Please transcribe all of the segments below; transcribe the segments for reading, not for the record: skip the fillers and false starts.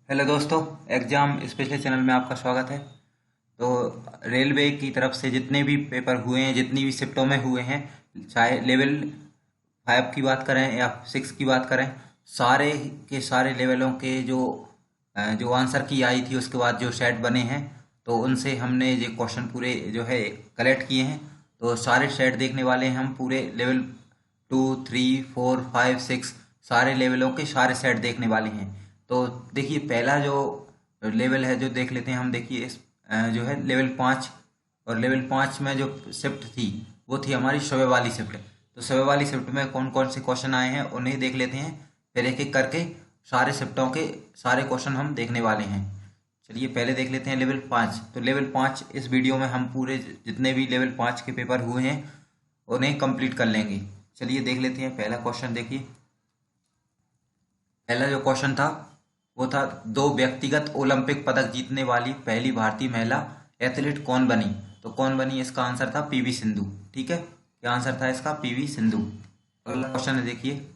Hello दोस्तों। Exam special channel में आपका स्वागत है। तो रेलवे की तरफ से जितने भी पेपर हुए हैं, जितनी भी शिफ्टों में हुए हैं, चाहे लेवल 5 की बात करें या 6 की बात करें, सारे के सारे लेवलों के जो आंसर की आई थी, उसके बाद जो सेट बने हैं, तो उनसे हमने ये क्वेश्चन पूरे जो है कलेक्ट किए हैं। तो सारे सेट देखने वाले हैं हम, पूरे लेवल 2, 3, 4, 5, 6 सारे लेवलों के सारे सेट देखने वाले हैं। तो देखिए, पहला जो लेवल है जो देख लेते हैं हम। देखिए जो है लेवल 5, और लेवल 5 में जो शिफ्ट थी वो थी हमारी शोबे वाली शिफ्ट। तो शोबे वाली शिफ्ट में कौन कौन से क्वेश्चन आए हैं उन्हें देख लेते हैं, फिर एक एक करके सारे शिफ्टों के सारे क्वेश्चन हम देखने वाले हैं। चलिए पहले देख लेते हैं लेवल 5। तो लेवल 5 इस वीडियो में हम पूरे जितने भी लेवल 5 के पेपर हुए हैं उन्हें कंप्लीट कर लेंगे। चलिए देख लेते हैं पहला क्वेश्चन। देखिए, पहला जो क्वेश्चन था वो था, दो व्यक्तिगत ओलंपिक पदक जीतने वाली पहली भारतीय महिला एथलीट कौन बनी? तो कौन बनी, इसका आंसर था पीवी सिंधु। ठीक है, क्या आंसर था इसका? पीवी सिंधु। अगला क्वेश्चन है, देखिए,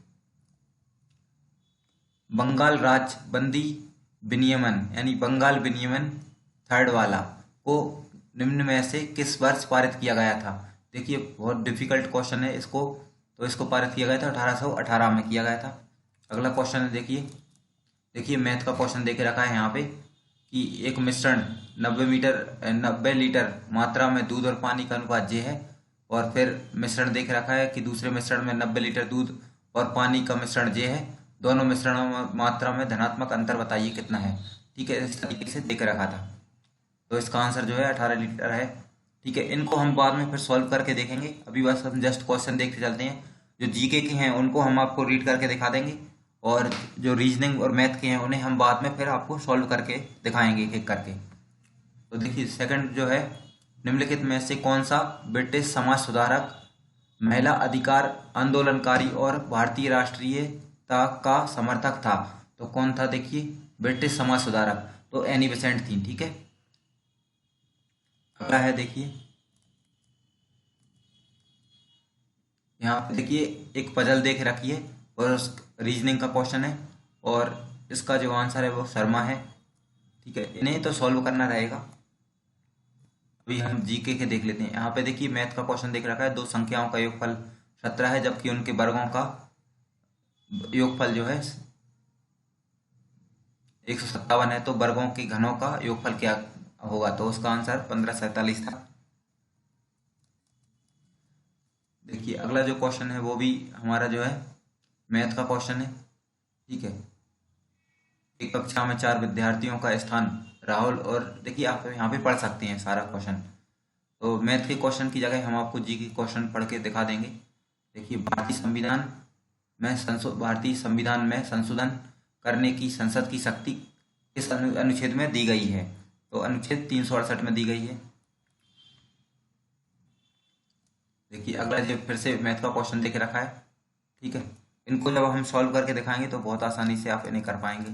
बंगाल राज्य बंदी विनियमन यानी बंगाल विनियमन थर्ड वाला को निम्न में से किस वर्ष पारित किया गया था? देखिए, बहुत डिफिकल्ट क्वेश्चन है इसको। तो इसको पारित किया गया था 1818 में किया गया था। अगला क्वेश्चन है, देखिए देखिए मैथ का क्वेश्चन देके रखा है यहाँ पे कि एक मिश्रण 90 लीटर मात्रा में दूध और पानी का अनुपात ये है। और फिर मिश्रण देख रखा है कि दूसरे मिश्रण में 90 लीटर दूध और पानी का मिश्रण ये है। दोनों मिश्रणों में मात्रा में धनात्मक अंतर बताइए कितना है। ठीक है, इस तरीके से देख रखा था। तो इसका आंसर जो है 18 लीटर है। ठीक है, इनको हम बाद में फिर सॉल्व करके देखेंगे। अभी बस हम जस्ट क्वेश्चन देखते चलते हैं। जो जीके के हैं उनको हम आपको रीड करके दिखा देंगे, और जो रीजनिंग और मैथ के हैं उन्हें हम बाद में फिर आपको सॉल्व करके दिखाएंगे एक एक करके। तो देखिए, सेकंड जो है, निम्नलिखित में से कौन सा ब्रिटिश समाज सुधारक, महिला अधिकार आंदोलनकारी और भारतीय राष्ट्रीयता का समर्थक था? तो कौन था? देखिए, ब्रिटिश समाज सुधारक तो एनी बेसेंट थी। ठीक है, अगला है, देखिए यहाँ पे देखिए एक पजल देख रखी है और उस रीजनिंग का क्वेश्चन है, और इसका जो आंसर है वो शर्मा है। ठीक है, इन्हें तो सॉल्व करना रहेगा। अभी हम जीके के देख लेते हैं। यहाँ पे देखिए मैथ का क्वेश्चन देख रखा है, दो संख्याओं का योगफल 17 है, जबकि उनके वर्गों का योगफल जो है 157 है। तो वर्गों के घनों का योगफल क्या होगा? तो उसका आंसर 1547 था। देखिए, अगला जो क्वेश्चन है वो भी हमारा जो है मैथ का क्वेश्चन है। ठीक है, एक कक्षा में 4 विद्यार्थियों का स्थान राहुल, और देखिए आप यहाँ पे पढ़ सकते हैं सारा क्वेश्चन। तो मैथ के क्वेश्चन की जगह हम आपको जी के क्वेश्चन पढ़ के दिखा देंगे। देखिए, भारतीय संविधान में संशोधन करने की संसद की शक्ति किस अनुच्छेद में दी गई है? तो अनुच्छेद 368 में दी गई है। देखिए, अगला जो फिर से मैथ का क्वेश्चन देके रखा है। ठीक है, इनको जब हम सॉल्व करके दिखाएंगे तो बहुत आसानी से आप इन्हें कर पाएंगे।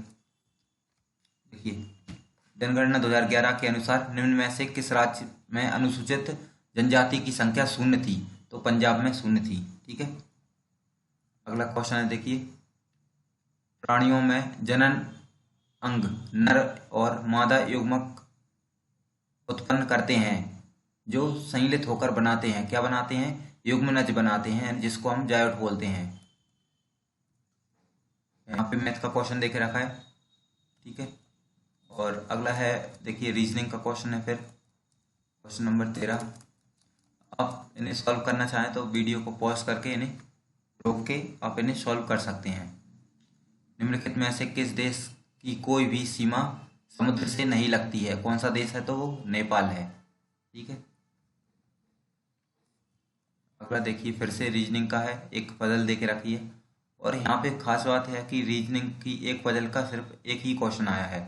देखिए, जनगणना 2011 के अनुसार निम्न में से किस राज्य में अनुसूचित जनजाति की संख्या 0 थी? तो पंजाब में 0 थी। ठीक है, अगला क्वेश्चन है, देखिए, प्राणियों में जनन अंग नर और मादा युग्मक उत्पन्न करते हैं जो संश्लेषित होकर बनाते हैं, क्या बनाते हैं? युग्मनज बनाते हैं, जिसको हम जायट बोलते हैं। यहाँ पे मैथ का क्वेश्चन देके रखा है। ठीक है, और अगला है, देखिए रीजनिंग का क्वेश्चन है, फिर क्वेश्चन नंबर 13। आप इन्हें सॉल्व करना चाहें तो वीडियो को पॉज करके इन्हें रोक के आप इन्हें सॉल्व कर सकते हैं। निम्नलिखित में से किस देश की कोई भी सीमा समुद्र से नहीं लगती है? कौन सा देश है? तो वो नेपाल है। ठीक है, अगला देखिए फिर से रीजनिंग का है, एक पजल दे के रखी है, और यहाँ पे खास बात है कि रीजनिंग की एक पजल का सिर्फ एक ही क्वेश्चन आया है।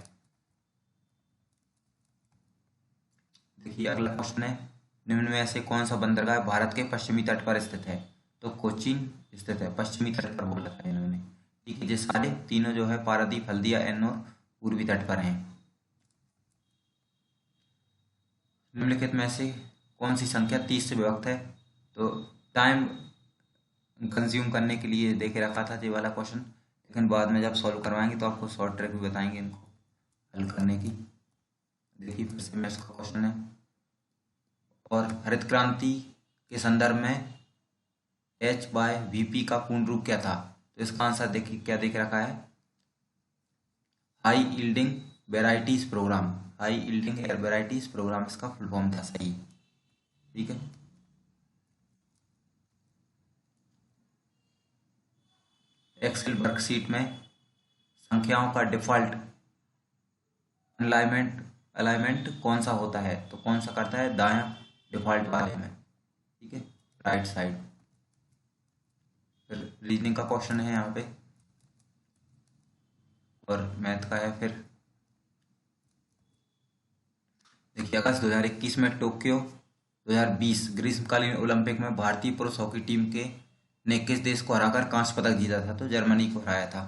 देखिए, अगला क्वेश्चन है, निम्न में से कौन सा बंदरगाह भारत के पश्चिमी तट पर स्थित है? तो कोचीन स्थित है, पश्चिमी तट पर बोल रखा है इन्होंने। ठीक है, ये सारे तीनों जो है पारादीप, हल्दिया, एन्नौर पूर्वी तट पर हैं। निम्नलिखित में से कौन सी संख्या 30 से विभक्त है? तो टाइम कंज्यूम करने के लिए देखे रखा था ये वाला क्वेश्चन, लेकिन बाद में जब सॉल्व करवाएंगे तो आपको शॉर्ट ट्रिक भी बताएंगे इनको। हल करने की। देखिए फिर से मैथ्स का क्वेश्चन है। और हरित क्रांति के संदर्भ में H/VP का पूर्ण रूप क्या था? तो इसका आंसर देखिए क्या दिख रखा है, high yielding varieties program. High yielding air varieties program इसका फुल फॉर्म था। सही, ठीक है। एक्सेल वर्कशीट में संख्याओं का डिफॉल्ट अलाइनमेंट अलाइनमेंट कौन सा होता है? तो कौन सा करता है? दायां डिफॉल्ट वाले में, ठीक है, राइट साइड। फिर रीजनिंग का क्वेश्चन है यहाँ पे और मैथ का है। फिर देखिए अगस्त 2021 में टोक्यो 2020 ग्रीष्मकालीन ओलंपिक में भारतीय पुरुष हॉकी टीम के ने किस देश को हराकर कांस्य पदक जीता था? तो जर्मनी को हराया था।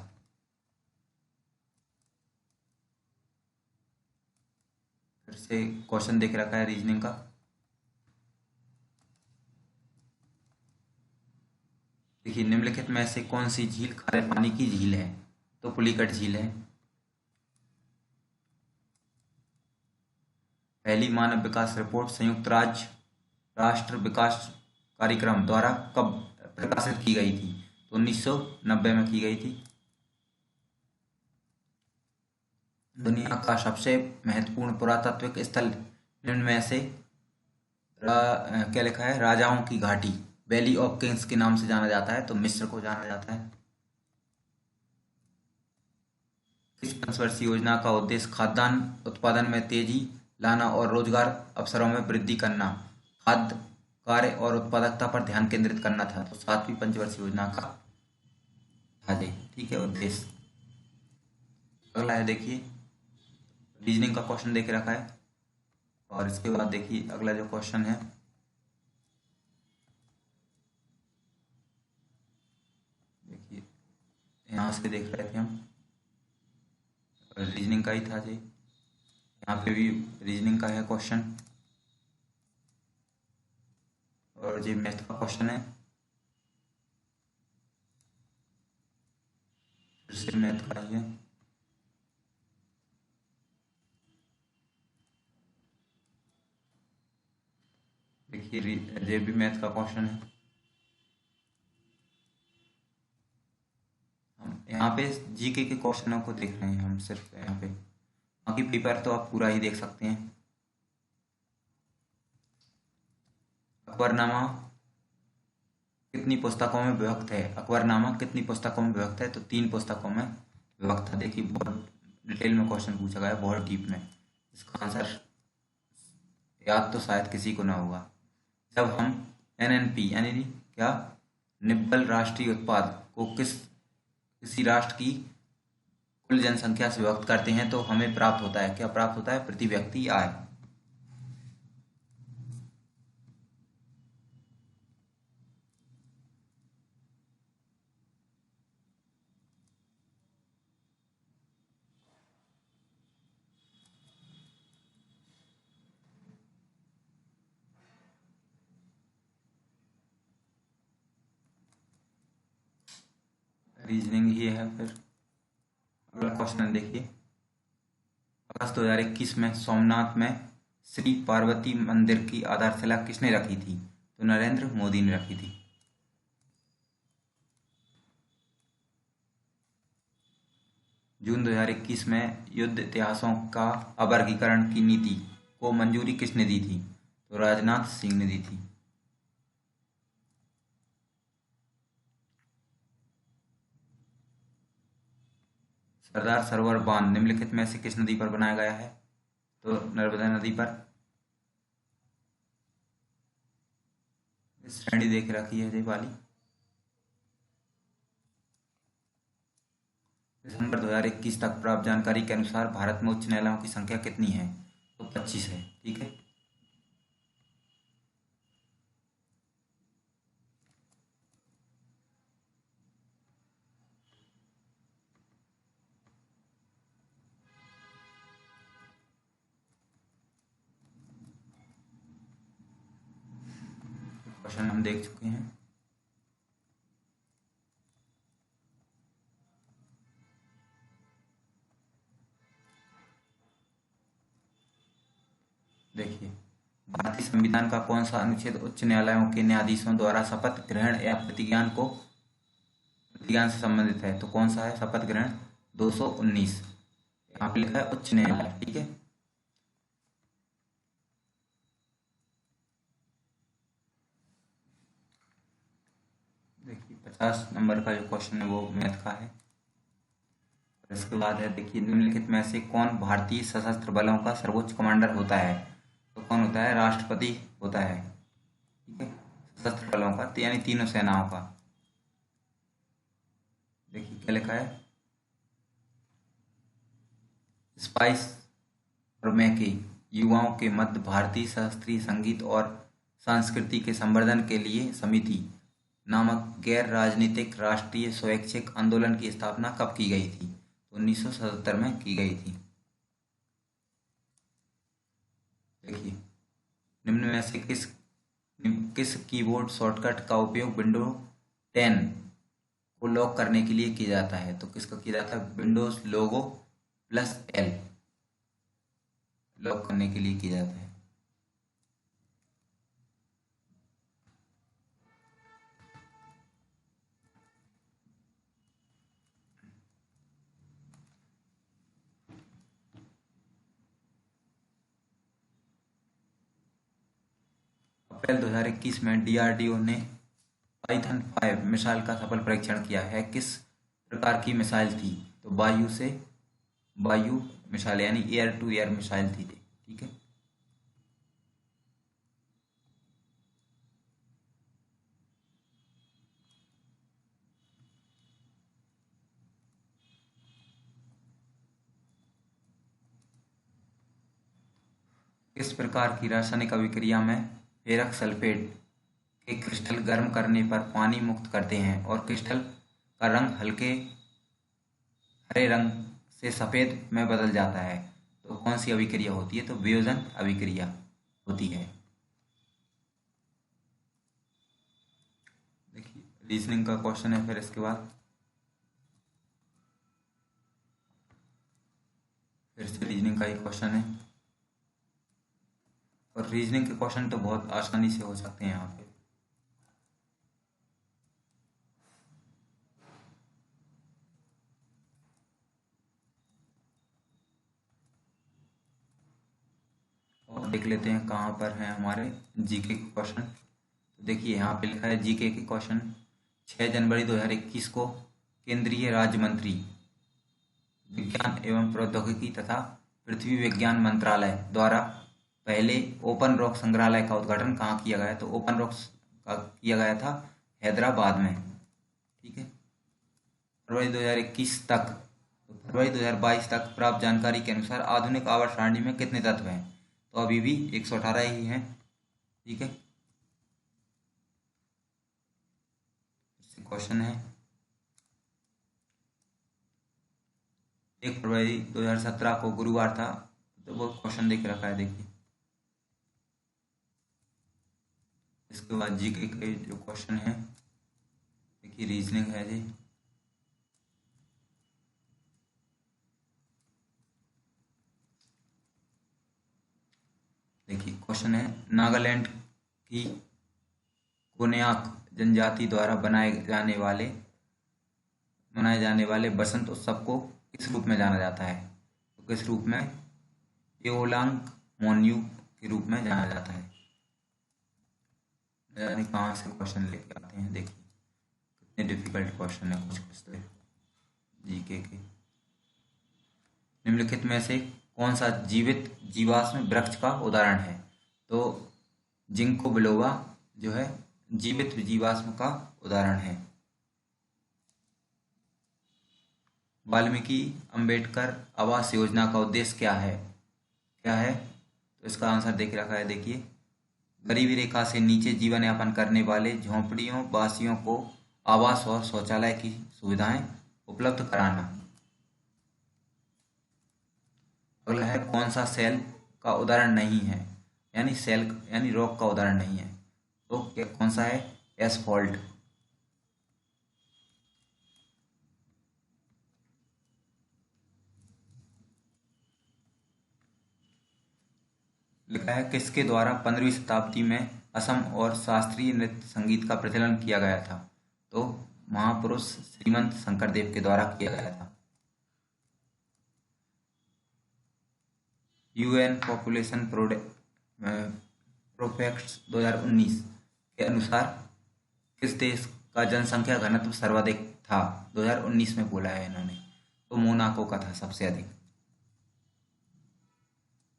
फिर से क्वेश्चन देख रखा है रीजनिंग का। देखिए निम्नलिखित में से कौन सी झील खारे पानी की झील है? तो पुलिकट झील है। पहली मानव विकास रिपोर्ट संयुक्त राष्ट्र विकास कार्यक्रम द्वारा कब प्रकाशित की गई थी? तो 1990 में की गई थी। दुनिया का सबसे महत्वपूर्ण पुरातात्विक स्थल निम्न में से क्या लिखा है? राजाओं की घाटी, वैली ऑफ किंग्स के नाम से जाना जाता है। तो मिस्र को जाना जाता है। किस पंचवर्षीय योजना का उद्देश्य खाद्यान्न उत्पादन में तेजी लाना और रोजगार अवसरों में वृद्धि करना, खाद्य कार्य और उत्पादकता पर ध्यान केंद्रित करना था? तो 7वीं पंचवर्षीय योजना का था ये, ठीक है, उद्देश्य। अगला है देखिए रीजनिंग का क्वेश्चन देख रखा है और इसके बाद देखिए अगला जो क्वेश्चन है, देखिए यहाँ से देख रहे थे हम, रीजनिंग का ही था जी। यहाँ पे भी रीजनिंग का है क्वेश्चन और ये मैथ का क्वेश्चन है। फिर से मैथ का ही है। देखिए ये भी मैथ का क्वेश्चन है। हम यहाँ पे जीके के क्वेश्चनों को देख रहे हैं हम सिर्फ यहाँ पे, बाकी पेपर तो आप पूरा ही देख सकते हैं। अकबरनामा कितनी पुस्तकों में विभक्त है? अकबरनामा कितनी पुस्तकों में विभक्त है? तो 3 पुस्तकों में विभक्त है। देखिए बहुत डिटेल में क्वेश्चन पूछा गया है, बहुत डीप में। इसका आंसर याद तो शायद किसी को ना होगा। जब हम एनएनपी यानी क्या, निब्बल राष्ट्रीय उत्पाद को किसी राष्ट्र की कुल जनसंख्या से विभक्त करते हैं तो हमें प्राप्त होता है, क्या प्राप्त होता है? प्रति व्यक्ति आय। रीजनिंग ही है। फिर अगला क्वेश्चन देखिए, अगस्त 2021 में सोमनाथ में श्री पार्वती मंदिर की आधारशिला किसने रखी थी? तो नरेंद्र मोदी ने रखी थी। जून 2021 में युद्ध इतिहासों का अवर्गीकरण की नीति को मंजूरी किसने दी थी? तो राजनाथ सिंह ने दी थी। सरदार सरोवर बांध निम्नलिखित में से किस नदी पर बनाया गया है? तो नर्मदा नदी पर। श्रेणी देख रखी है ये वाली। दिसंबर 2021 तक प्राप्त जानकारी के अनुसार भारत में उच्च न्यायालयों की संख्या कितनी है? तो 25 है, ठीक है। क्वेश्चन हम देख चुके हैं। देखिए, भारतीय संविधान का कौन सा अनुच्छेद उच्च न्यायालयों के न्यायाधीशों द्वारा शपथ ग्रहण या प्रतिज्ञान से संबंधित है? तो कौन सा है शपथ ग्रहण? 219। यहाँ पे लिखा है उच्च न्यायालय। ठीक है, देखिए 50 नंबर का जो क्वेश्चन है वो मैथ का है। इसके बाद है, देखिए निम्नलिखित में से कौन भारतीय सशस्त्र बलों का सर्वोच्च कमांडर होता है? तो कौन होता है? राष्ट्रपति होता है। ठीक है, सशस्त्र बलों का यानी तीनों सेनाओं का। देखिए क्या लिखा है, स्पाइस और मैके युवाओं के मध्य भारतीय शास्त्रीय संगीत और संस्कृति के संवर्धन के लिए समिति नामक गैर राजनीतिक राष्ट्रीय स्वैच्छिक आंदोलन की स्थापना कब की गई थी? तो 1977 में की गई थी। देखिए, निम्न में से किस कीबोर्ड शॉर्टकट का उपयोग विंडो 10 को लॉक करने के लिए किया जाता है? तो किसका किया जाता है? विंडोज लोगो प्लस एल लॉक करने के लिए किया जाता है। अप्रैल 2021 में डीआरडीओ ने पाइथन 5 मिसाइल का सफल परीक्षण किया है। किस प्रकार की मिसाइल थी? तो वायु मिसाइल यानी एयर टू एयर मिसाइल थी। ठीक है, किस प्रकार की रासायनिक अभिक्रिया में फेरक सल्फेट के क्रिस्टल गर्म करने पर पानी मुक्त करते हैं और क्रिस्टल का रंग हल्के हरे रंग से सफेद में बदल जाता है? तो कौन सी अभिक्रिया होती है? तो वियोजन अभिक्रिया होती है। देखिए रीजनिंग का क्वेश्चन है, फिर इसके बाद फिर से रीजनिंग का ही क्वेश्चन है। और रीजनिंग के क्वेश्चन तो बहुत आसानी से हो सकते हैं यहाँ पे। और देख लेते हैं कहाँ पर है हमारे जीके के क्वेश्चन। तो देखिए यहाँ पे लिखा है जीके के क्वेश्चन। 6 जनवरी 2021 को केंद्रीय राज्य मंत्री विज्ञान एवं प्रौद्योगिकी तथा पृथ्वी विज्ञान मंत्रालय द्वारा पहले ओपन रॉक संग्रहालय का उद्घाटन कहाँ किया गया? तो ओपन रॉक का किया गया था हैदराबाद में। ठीक है, फरवरी 2021 तक तो फरवरी 2022 तक प्राप्त जानकारी के अनुसार आधुनिक आवर्त सारणी में कितने तत्व हैं? तो अभी भी 118 ही हैं। ठीक है, क्वेश्चन है 1 फरवरी 2017 को गुरुवार था, तो वो क्वेश्चन देख रखा है। देखिए इसके बाद जीके के जो क्वेश्चन है, देखिए रीजनिंग है जी। देखिए क्वेश्चन है, नागालैंड की कोन्याक जनजाति द्वारा मनाए जाने वाले बसंत उत्सव को किस रूप में जाना जाता है? तो किस रूप में? एओलांग मोन्यू के रूप में जाना जाता है। यानी कहाँ से क्वेश्चन लेके आते हैं, देखिए कितने डिफिकल्ट क्वेश्चन है कुछ कुछ तो जीके के। निम्नलिखित में से कौन सा जीवित जीवाश्म वृक्ष का उदाहरण है? तो जिंको बिलोबा जो है जीवित जीवाश्म का उदाहरण है। वाल्मीकि अंबेडकर आवास योजना का उद्देश्य क्या है? तो इसका आंसर देख रखा है। देखिए, गरीबी रेखा से नीचे जीवन यापन करने वाले झोंपड़ियों वासियों को आवास और शौचालय की सुविधाएं उपलब्ध कराना। अगला है, कौन सा सेल का उदाहरण नहीं है? यानी रॉक का उदाहरण नहीं है? तो कौन सा है? एसफॉल्ट। लिखा है किसके द्वारा 15वीं शताब्दी में असम और शास्त्रीय नृत्य संगीत का प्रचलन किया गया था? तो महापुरुष श्रीमंत शंकरदेव के द्वारा किया गया था। यूएन पॉपुलेशन प्रोफेक्ट्स 2019 के अनुसार किस देश का जनसंख्या घनत्व सर्वाधिक था? 2019 में बोला है इन्होंने, तो मोनाको का था सबसे अधिक।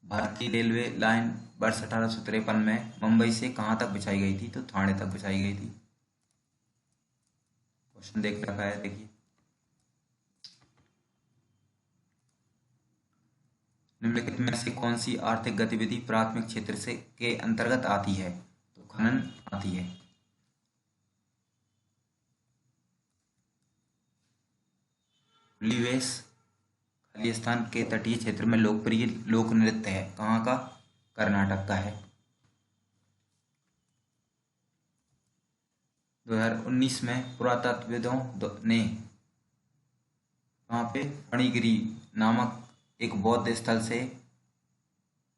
भारतीय रेलवे लाइन वर्ष 1853 में मुंबई से कहां तक बिछाई गई थी? तो ठाणे तक बिछाई गई थी। क्वेश्चन देख रखा है, देखिए। निम्नलिखित में से कौन सी आर्थिक गतिविधि प्राथमिक क्षेत्र से के अंतर्गत आती है? तो खनन आती है। पुलिवेश खालिस्तान के तटीय क्षेत्र में लोकप्रिय लोक नृत्य है, कहाँ का? कर्नाटक का है। 2019 में पुरातत्वविदों ने कहाँ पे फणिगिरी नामक एक बौद्ध स्थल से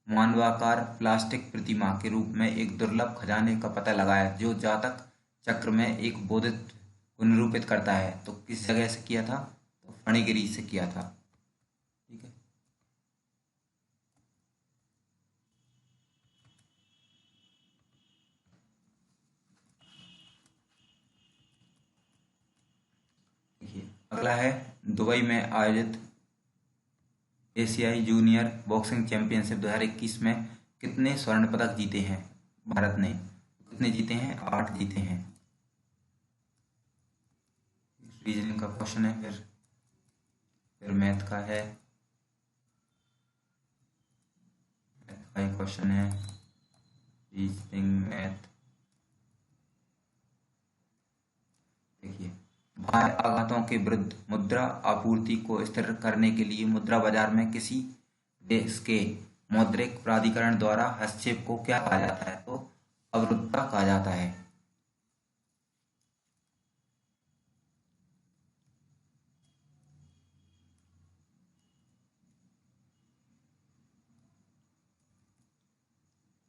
मानवाकार प्लास्टिक प्रतिमा के रूप में एक दुर्लभ खजाने का पता लगाया, जो जातक चक्र में एक बोधित्व को निरूपित करता है। तो किस जगह से किया था? तो फणिगिरी से किया था। ठीक है। देखिए अगला है, दुबई में आयोजित एशियाई जूनियर बॉक्सिंग चैंपियनशिप 2021 में कितने स्वर्ण पदक जीते हैं भारत ने? कितने जीते हैं? 8 जीते हैं। रीजनिंग का क्वेश्चन है, फिर मैथ का है, क्वेश्चन है रीजनिंग मैथ। देखिए बाह्य आघातों के विरुद्ध मुद्रा आपूर्ति को स्थिर करने के लिए मुद्रा बाजार में किसी देश के मौद्रिक प्राधिकरण द्वारा हस्तक्षेप को क्या कहा जाता है? तो अवरुद्धता कहा जाता है।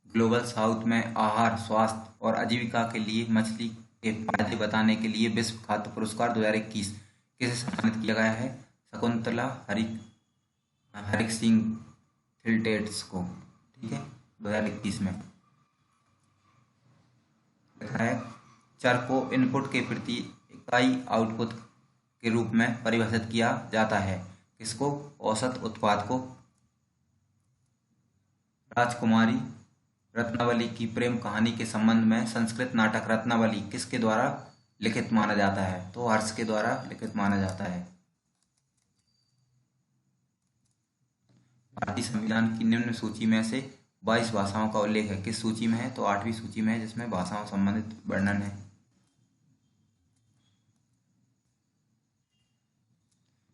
ग्लोबल साउथ में आहार, स्वास्थ्य और आजीविका के लिए मछली के फायदे बताने के लिए विश्व खाद्य पुरस्कार 2021 किसे सम्मानित किया गया है? शकुंतला हरिक सिंह थिल्टेट्स को। ठीक है, 2021 में। लिखा है चर को इनपुट के प्रति इकाई आउटपुट के रूप में परिभाषित किया जाता है, किसको? औसत उत्पाद को। राजकुमारी रत्नावली की प्रेम कहानी के संबंध में संस्कृत नाटक रत्नावली किसके द्वारा लिखित माना जाता है? तो हर्ष के द्वारा लिखित माना जाता है। भारतीय संविधान की निम्न सूची में से 22 भाषाओं का उल्लेख है, किस सूची में है? तो 8वीं सूची में है, जिसमें भाषाओं संबंधित वर्णन है।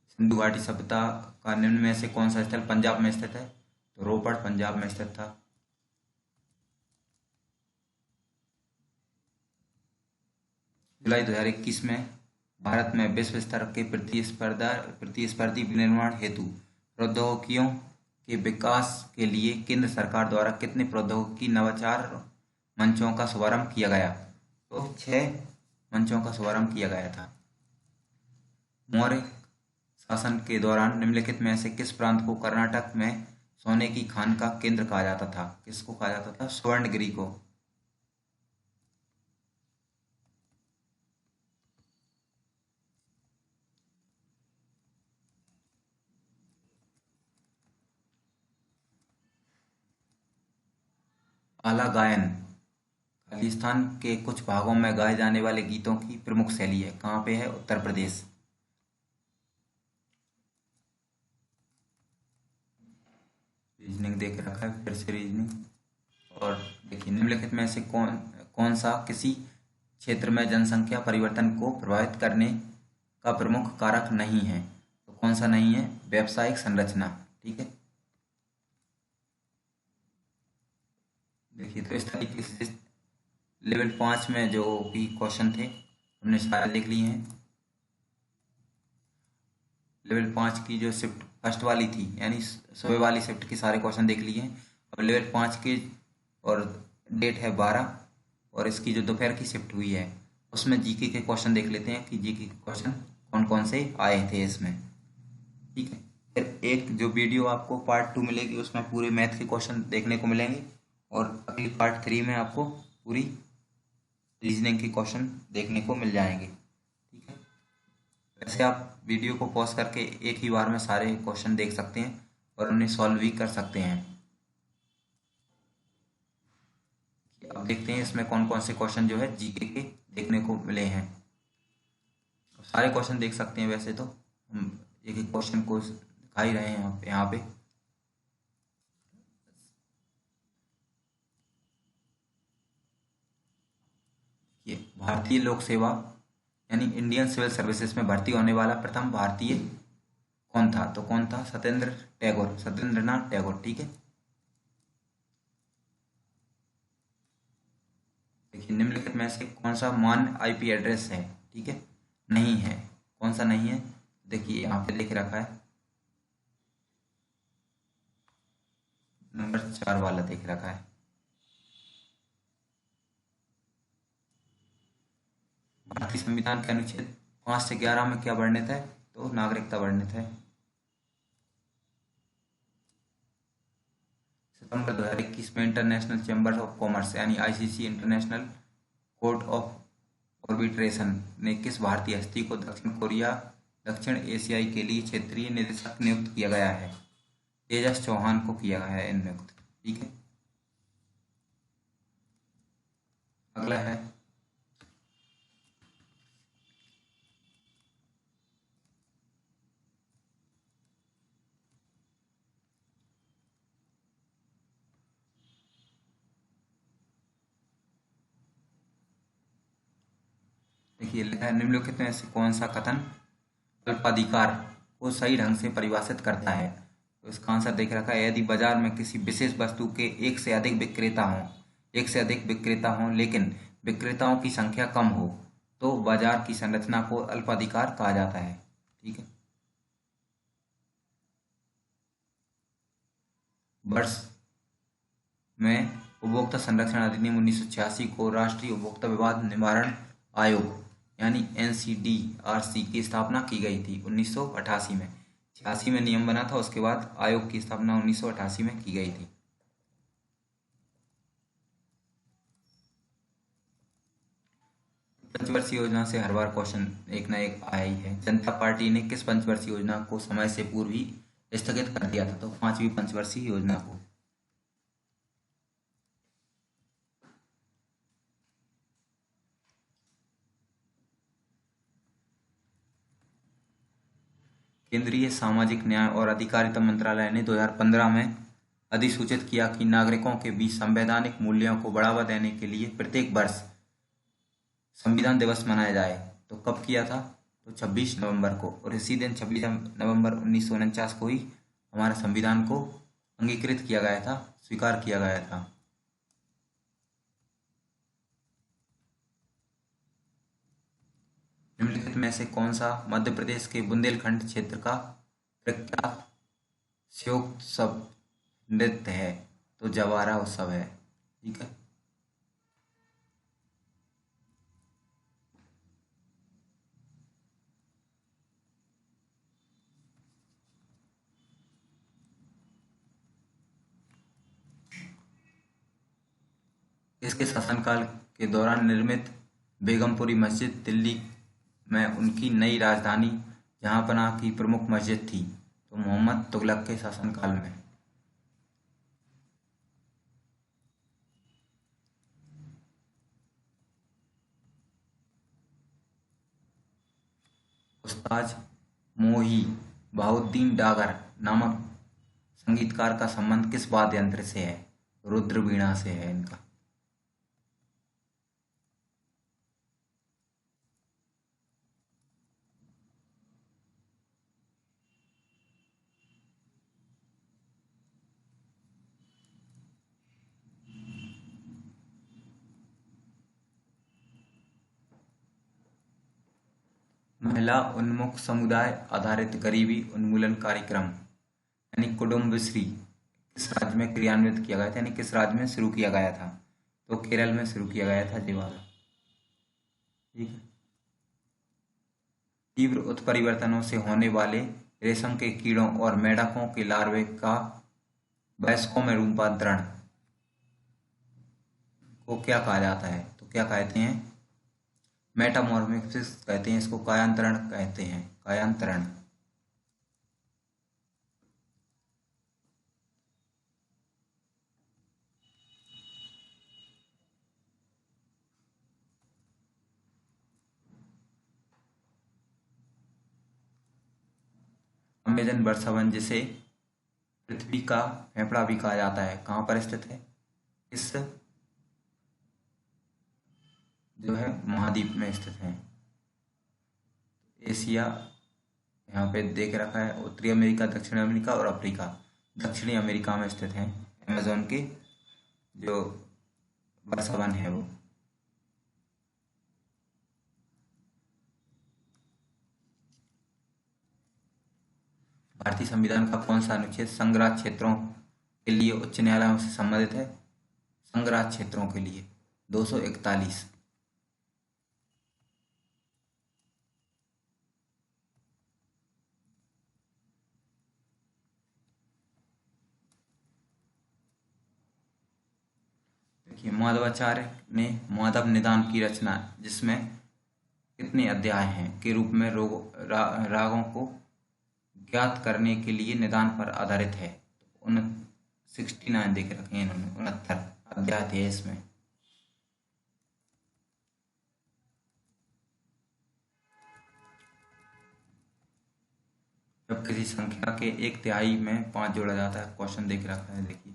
सिंधु घाटी सभ्यता का निम्न में से कौन सा स्थल पंजाब में स्थित है? तो रोपड़ पंजाब में स्थित था। जुलाई 2021 में भारत में विश्व स्तर के प्रतिस्पर्धी विनिर्माण हेतु प्रौद्योगिकियों के विकास के लिए केंद्र सरकार द्वारा कितने प्रौद्योगिकी नवाचार मंचों का शुभारंभ किया गया? तो 6 मंचों का शुभारंभ किया गया था। मौर्य शासन के दौरान निम्नलिखित में से किस प्रांत को कर्नाटक में सोने की खान का केंद्र कहा जाता था? किसको कहा जाता था? स्वर्णगिरी को। आला गायन खालिस्तान के कुछ भागों में गाए जाने वाले गीतों की प्रमुख शैली है, कहाँ पे है? उत्तर प्रदेश। रीजनिंग देख रखा है, फिर से रीजनिंग। और देखिए निम्नलिखित में से कौन सा किसी क्षेत्र में जनसंख्या परिवर्तन को प्रभावित करने का प्रमुख कारक नहीं है? तो कौन सा नहीं है? व्यावसायिक संरचना। ठीक है, देखिए तो इस तरीके से लेवल 5 में जो भी क्वेश्चन थे हमने सारे लिख लिए हैं। लेवल 5 की जो शिफ्ट फर्स्ट वाली थी, यानी सुबह वाली शिफ्ट के सारे क्वेश्चन देख लिए हैं। अब लेवल 5 की और डेट है 12, और इसकी जो दोपहर की शिफ्ट हुई है उसमें जीके के क्वेश्चन देख लेते हैं कि जीके के क्वेश्चन कौन कौन से आए थे इसमें। ठीक है, फिर एक जो वीडियो आपको पार्ट 2 मिलेगी उसमें पूरे मैथ के क्वेश्चन देखने को मिलेंगे, और अगली पार्ट 3 में आपको पूरी रीजनिंग के क्वेश्चन देखने को मिल जाएंगे। ठीक है, वैसे आप वीडियो को पॉज करके एक ही बार में सारे क्वेश्चन देख सकते हैं और उन्हें सॉल्व भी कर सकते हैं। अब देखते हैं इसमें कौन कौन से क्वेश्चन जो है जीके के देखने को मिले हैं। सारे क्वेश्चन देख सकते हैं, वैसे तो हम एक एक क्वेश्चन को दिखा ही रहे हैं यहाँ पे। ये भारतीय लोक सेवा यानी इंडियन सिविल सर्विसेज में भर्ती होने वाला प्रथम भारतीय कौन था? तो कौन था? सत्येंद्रनाथ टैगोर। ठीक है, देखिए निम्नलिखित में से कौन सा मान्य आईपी एड्रेस है? ठीक है, नहीं है। कौन सा नहीं है? देखिए यहाँ पे देख रखा है, नंबर 4 वाला देख रखा है। भारतीय संविधान के अनुच्छेद 5 से 11 में क्या वर्णित है? तो नागरिकता वर्णित है। सितंबर 2021 में इंटरनेशनल चैम्बर ऑफ कॉमर्स यानी ICC international court of arbitration ने किस भारतीय हस्ती को दक्षिण एशियाई के लिए क्षेत्रीय निदेशक नियुक्त किया गया है? तेजस चौहान को किया गया है नियुक्त। ठीक है, अगला है देखिए लिखा है, निम्नलिखित में से कौन सा कथन अल्पाधिकार को सही ढंग से परिभाषित करता है? तो इसका आंसर देख रखा है, यदि बाजार में किसी विशेष वस्तु के एक से अधिक विक्रेता हों लेकिन विक्रेताओं की संख्या कम हो तो बाजार की संरचना को अल्पाधिकार कहा जाता है। ठीक है, वर्ष में उपभोक्ता संरक्षण अधिनियम 1986 को राष्ट्रीय उपभोक्ता विवाद निवारण आयोग यानी एनसीडीआरसी की स्थापना की गई थी 1988 में। 86 में नियम बना था, उसके बाद आयोग की स्थापना 1988 में की गई थी। पंचवर्षीय योजना से हर बार क्वेश्चन एक ना एक आया ही है। जनता पार्टी ने किस पंचवर्षीय योजना को समय से पूर्व ही स्थगित कर दिया था? तो 5वीं पंचवर्षीय योजना को। केंद्रीय सामाजिक न्याय और अधिकारिता मंत्रालय ने 2015 में अधिसूचित किया कि नागरिकों के बीच संवैधानिक मूल्यों को बढ़ावा देने के लिए प्रत्येक वर्ष संविधान दिवस मनाया जाए। तो कब किया था? तो 26 नवंबर को, और इसी दिन 26 नवंबर 1949 को ही हमारे संविधान को अंगीकृत किया गया था, स्वीकार किया गया था। निम्नलिखित में से कौन सा मध्य प्रदेश के बुंदेलखंड क्षेत्र का प्रख्यात शोकोत्सव नृत्य है? तो जवारा उत्सव है। ठीक है, इसके शासनकाल के दौरान निर्मित बेगमपुरी मस्जिद दिल्ली में उनकी नई राजधानी जहांपनाह की प्रमुख मस्जिद थी। तो मोहम्मद तुगलक के शासनकाल में। उस्ताद मोहिबउद्दीन डागर नामक संगीतकार का संबंध किस वाद्य यंत्र से है? रुद्र वीणा से है इनका। महिला उन्मुख समुदाय आधारित गरीबी उन्मूलन कार्यक्रम यानी कुटुम्बश्री किस राज्य में क्रियान्वित किया गया था, यानी किस राज्य में शुरू किया गया था? तो केरल में शुरू किया गया था ये वाला। ठीक है। तीव्र उत्परिवर्तनों से होने वाले रेशम के कीड़ों और मेंढकों के लार्वे का वयस्कों में रूपांतरण को क्या कहा जाता है? तो क्या कहते हैं? मेटामॉर्फोसिस कहते हैं इसको, कायांतरण कहते हैं, कायांतरण। अमेजन वर्षा वन, जिसे पृथ्वी का फेफड़ा भी कहा जाता है, कहाँ पर स्थित है? इस जो है महाद्वीप में स्थित है। एशिया यहाँ पे देख रखा है, उत्तरी अमेरिका, दक्षिण अमेरिका और अफ्रीका। दक्षिणी अमेरिका में स्थित है अमेजोन की जो वर्षा वन है वो। भारतीय संविधान का कौन सा अनुच्छेद संघराज्य क्षेत्रों के लिए उच्च न्यायालयों से संबंधित है? संघराज्य क्षेत्रों के लिए 241। देखिए, माधवाचार्य ने माधव निदान की रचना, जिसमें कितने अध्याय हैं, के रूप में रागों को ज्ञात करने के लिए निदान पर आधारित है। तो 69 देख रखे हैं इन्होंने, 69 अध्याय थे इसमें। जब किसी संख्या के 1/3 में 5 जोड़ा जाता है, क्वेश्चन देख रखा है, देखिए।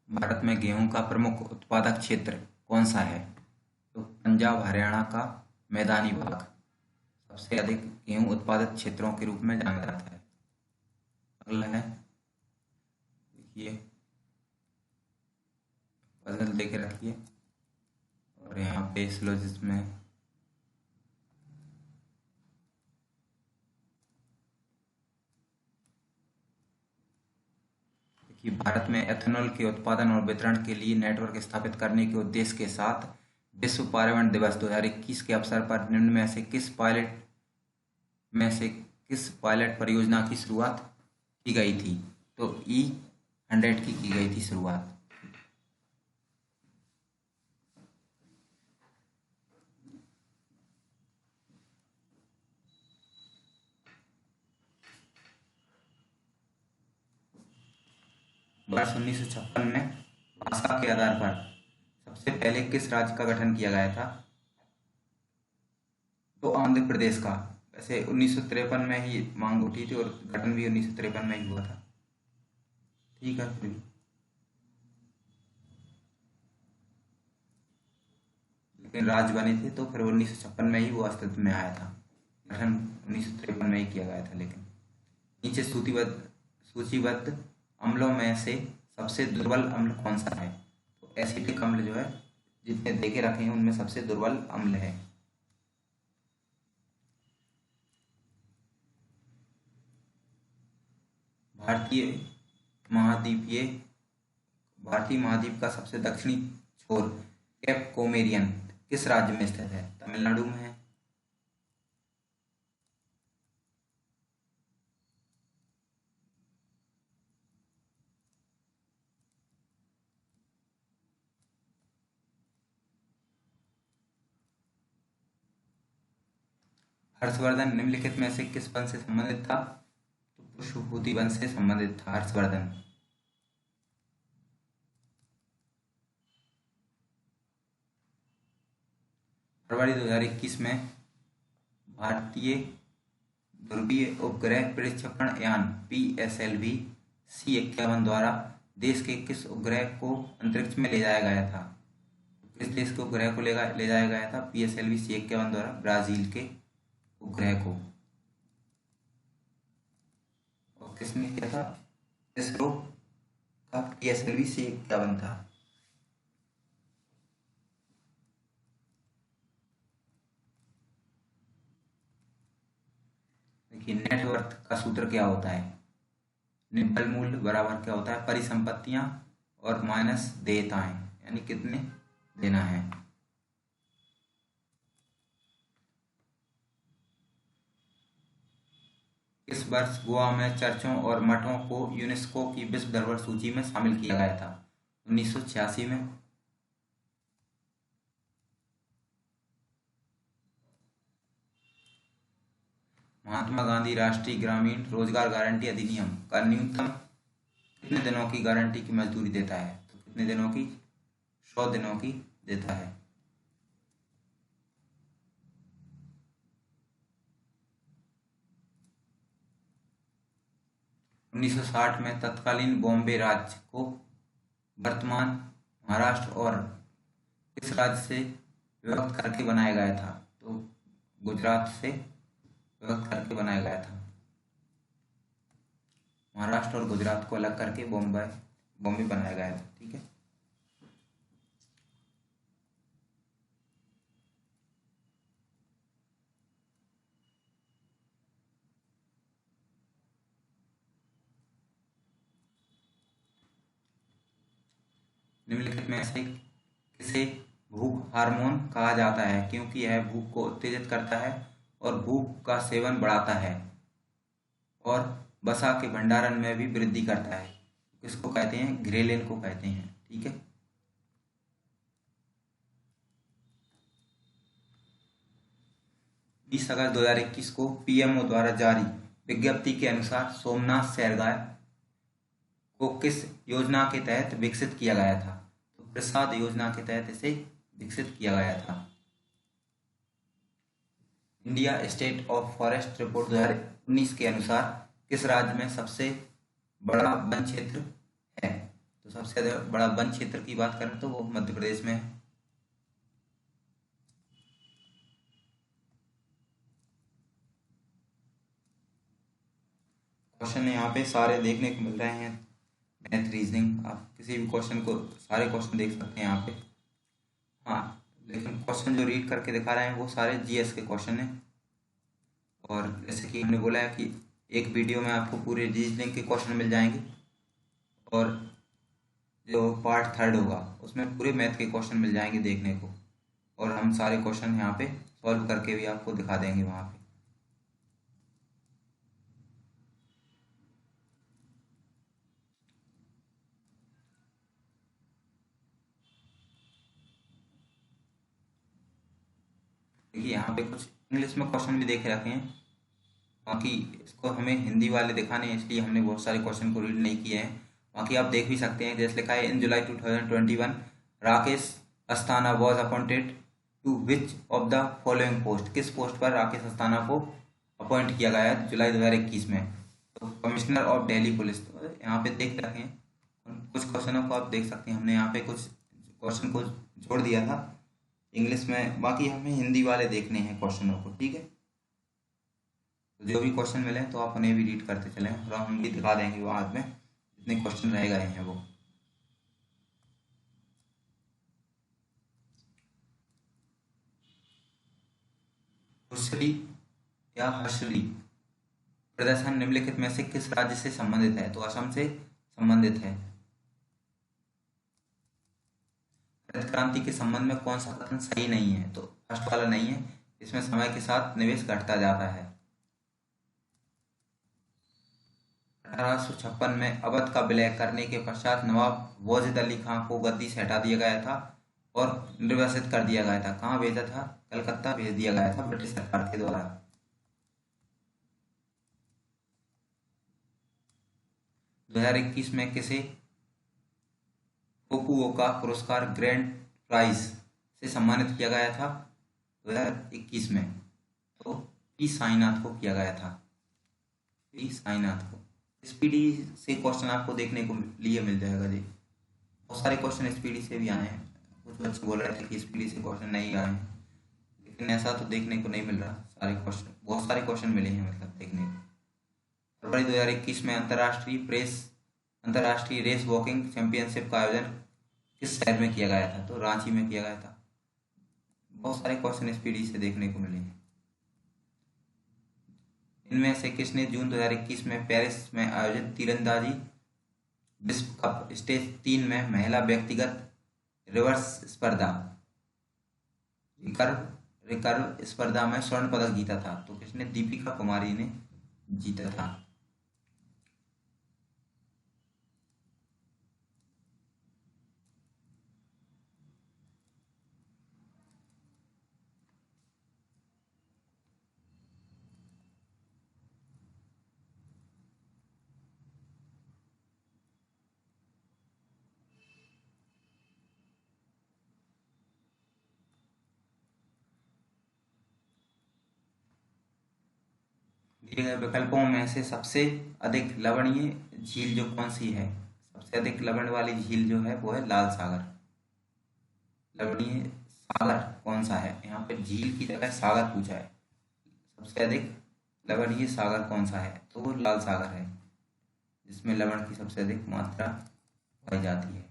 भारत में गेहूं का प्रमुख उत्पादक क्षेत्र कौन सा है? तो पंजाब हरियाणा का मैदानी भाग सबसे अधिक गेहूं उत्पादक क्षेत्रों के रूप में जाना जाता है। अगला है, देखिए पजल देख रखिए, और यहाँ पे सिलोजिस में कि भारत में एथेनॉल के उत्पादन और वितरण के लिए नेटवर्क स्थापित करने के उद्देश्य के साथ विश्व पर्यावरण दिवस 2021 के अवसर पर निम्न में से किस पायलट परियोजना की शुरुआत की गई थी? तो E100 की गई थी शुरुआत। वर्ष 1956 में भाषा के आधार पर सबसे पहले किस राज्य का गठन किया गया था? तो आंध्र प्रदेश का। वैसे 1953 में ही मांग उठी थी और गठन भी 1953 में ही हुआ था। ठीक है, फिर लेकिन राज्य बने थे तो फिर 1956 में ही वो अस्तित्व में आया था। गठन 1953 में ही किया गया था। लेकिन नीचे सूचीबद्ध अम्लों में से सबसे दुर्बल अम्ल कौन सा है? तो एसिटिक अम्ल जो है, जितने देखे रखे हैं उनमें सबसे दुर्बल अम्ल है। भारतीय महाद्वीप का सबसे दक्षिणी छोर केप कोमेरियन किस राज्य में स्थित है? तमिलनाडु में है। हर्षवर्धन निम्नलिखित में से किस वंश से संबंधित था? तो पुष्पभूति वंश से संबंधित था हर्षवर्धन। फरवरी 2021 में भारतीय ध्रुवीय उपग्रह प्रक्षेपण यान PSLV C-51 द्वारा देश के किस उपग्रह को अंतरिक्ष में ले जाया गया था? किस देश के उपग्रह को ले जाया गया था PSLV C-51 द्वारा? ब्राजील के उपग्रह को। और किसने किया था? इसरो का PSLV C-51 था। देखिए नेटवर्थ का सूत्र क्या होता है, निव्वल मूल्य बराबर क्या होता है, परिसंपत्तियां और माइनस देयताएं, यानी कितने देना है। इस वर्ष गोवा में चर्चों और मठों को यूनेस्को की विश्व धरोहर सूची में शामिल किया गया था, 1986 में। महात्मा गांधी राष्ट्रीय ग्रामीण रोजगार गारंटी अधिनियम का न्यूनतम कितने दिनों की गारंटी की मजदूरी देता है, तो कितने दिनों की, 100 दिनों की देता है। उन्नीस सौ 60 में तत्कालीन बॉम्बे राज्य को वर्तमान महाराष्ट्र और किस राज्य से विभक्त करके बनाया गया था, तो गुजरात से विभक्त करके बनाया गया था। महाराष्ट्र और गुजरात को अलग करके बॉम्बे बनाया गया था, ठीक है। निम्नलिखित में से किसे भूख हार्मोन कहा जाता है, क्योंकि यह भूख को उत्तेजित करता है और भूख का सेवन बढ़ाता है और वसा के भंडारण में भी वृद्धि करता है। किसको कहते हैं, ग्रेलिन को कहते हैं, ठीक है। बीस अगस्त 2021 को पीएमओ द्वारा जारी विज्ञप्ति के अनुसार सोमनाथ सैरगाह को किस योजना के तहत विकसित किया गया था, तो प्रसाद योजना के तहत इसे विकसित किया गया था। India state of forest report 2019 के अनुसार किस राज्य में सबसे बड़ा वन क्षेत्र है, तो सबसे बड़ा वन क्षेत्र की बात करें तो वो मध्य प्रदेश में है। क्वेश्चन यहाँ पे सारे देखने को मिल रहे हैं, मैथ रीजनिंग, आप किसी भी क्वेश्चन को, सारे क्वेश्चन देख सकते हैं यहाँ पे। हाँ, लेकिन क्वेश्चन जो रीड करके दिखा रहे हैं वो सारे जीएस के क्वेश्चन हैं। और जैसे कि हमने बोला है कि एक वीडियो में आपको पूरे रीजनिंग के क्वेश्चन मिल जाएंगे और जो पार्ट 3 होगा उसमें पूरे मैथ के क्वेश्चन मिल जाएंगे देखने को, और हम सारे क्वेश्चन यहाँ पे सॉल्व करके भी आपको दिखा देंगे वहाँ पे। देखिए यहाँ पे कुछ इंग्लिश में क्वेश्चन भी देखे रखे हैं, बाकी इसको हमें हिंदी वाले दिखाने हैं इसलिए हमने बहुत सारे क्वेश्चन को रीड नहीं किए हैं। बाकी आप देख भी सकते हैं, जैसे लिखा है in July 2021 Rakesh Asthana was appointed to which of the following post, किस पोस्ट पर राकेश अस्थाना को अपॉइंट किया गया है जुलाई 2021 में, तो कमिश्नर ऑफ दिल्ली पुलिस। तो यहाँ पे देख रखे हैं कुछ क्वेश्चनों को, आप देख सकते हैं हमने यहाँ पे कुछ क्वेश्चन को जोड़ दिया था इंग्लिश में, बाकी हमें हिंदी वाले देखने हैं क्वेश्चनों को, ठीक है। तो जो भी क्वेश्चन मिले तो आप उन्हें भी रीड करते चलें और हम भी दिखा देंगे बाद में जितने क्वेश्चन रह गए हैं वो। हुसली या हसली प्रदर्शन निम्नलिखित में से किस राज्य से संबंधित है, तो असम से संबंधित है। हरित क्रांति के संबंध में कौन सा कथन सही नहीं है, तो फर्स्ट वाला नहीं है, इसमें समय के साथ निवेश घटता जाता है। 1856 में अवध का विलय करने के पश्चात नवाब वाजिद अली खां को गद्दी से हटा दिया गया था और निर्वासित कर दिया गया था। कहाँ भेजा था, कलकत्ता भेज दिया गया था ब्रिटिश सरकार के द्वारा। दो 2021 में किसे फुकुओका पुरस्कार ग्रैंड प्राइज से सम्मानित किया गया था 2021 में, तो पी साईनाथ को किया गया था, पी साईनाथ को। स्पीडी से क्वेश्चन आपको देखने को लिए मिल जाएगा जी, बहुत सारे क्वेश्चन स्पीडी से भी आए हैं, कुछ बच्चे बोल रहे थे कि स्पीडी से क्वेश्चन नहीं आए हैं, लेकिन ऐसा तो देखने को नहीं मिल रहा। सारे क्वेश्चन, बहुत सारे क्वेश्चन मिले हैं मतलब देखने को। फरवरी 2021 में अंतर्राष्ट्रीय रेस वॉकिंग चैंपियनशिप का आयोजन किस शहर में किया गया था, तो रांची में किया गया था। बहुत सारे क्वेश्चन स्पीडी से देखने को मिले हैं। इनमें से किसने जून 2021 में पेरिस में आयोजित तीरंदाजी विश्व कप स्टेज 3 में महिला व्यक्तिगत रिवर्स स्पर्धा रिकर्व रिकर्व स्पर्धा में स्वर्ण पदक जीता था? तो किसने? दीपिका कुमारी ने जीता था। दिए गए विकल्पों में से सबसे अधिक लवणीय झील जो कौन सी है? सबसे अधिक लवण वाली झील जो है वो है लाल सागर। लवणीय सागर कौन सा है? यहाँ पे झील की जगह सागर पूछा है। सबसे अधिक लवणीय सागर कौन सा है? तो वो लाल सागर है, जिसमें लवण की सबसे अधिक मात्रा पाई जाती है।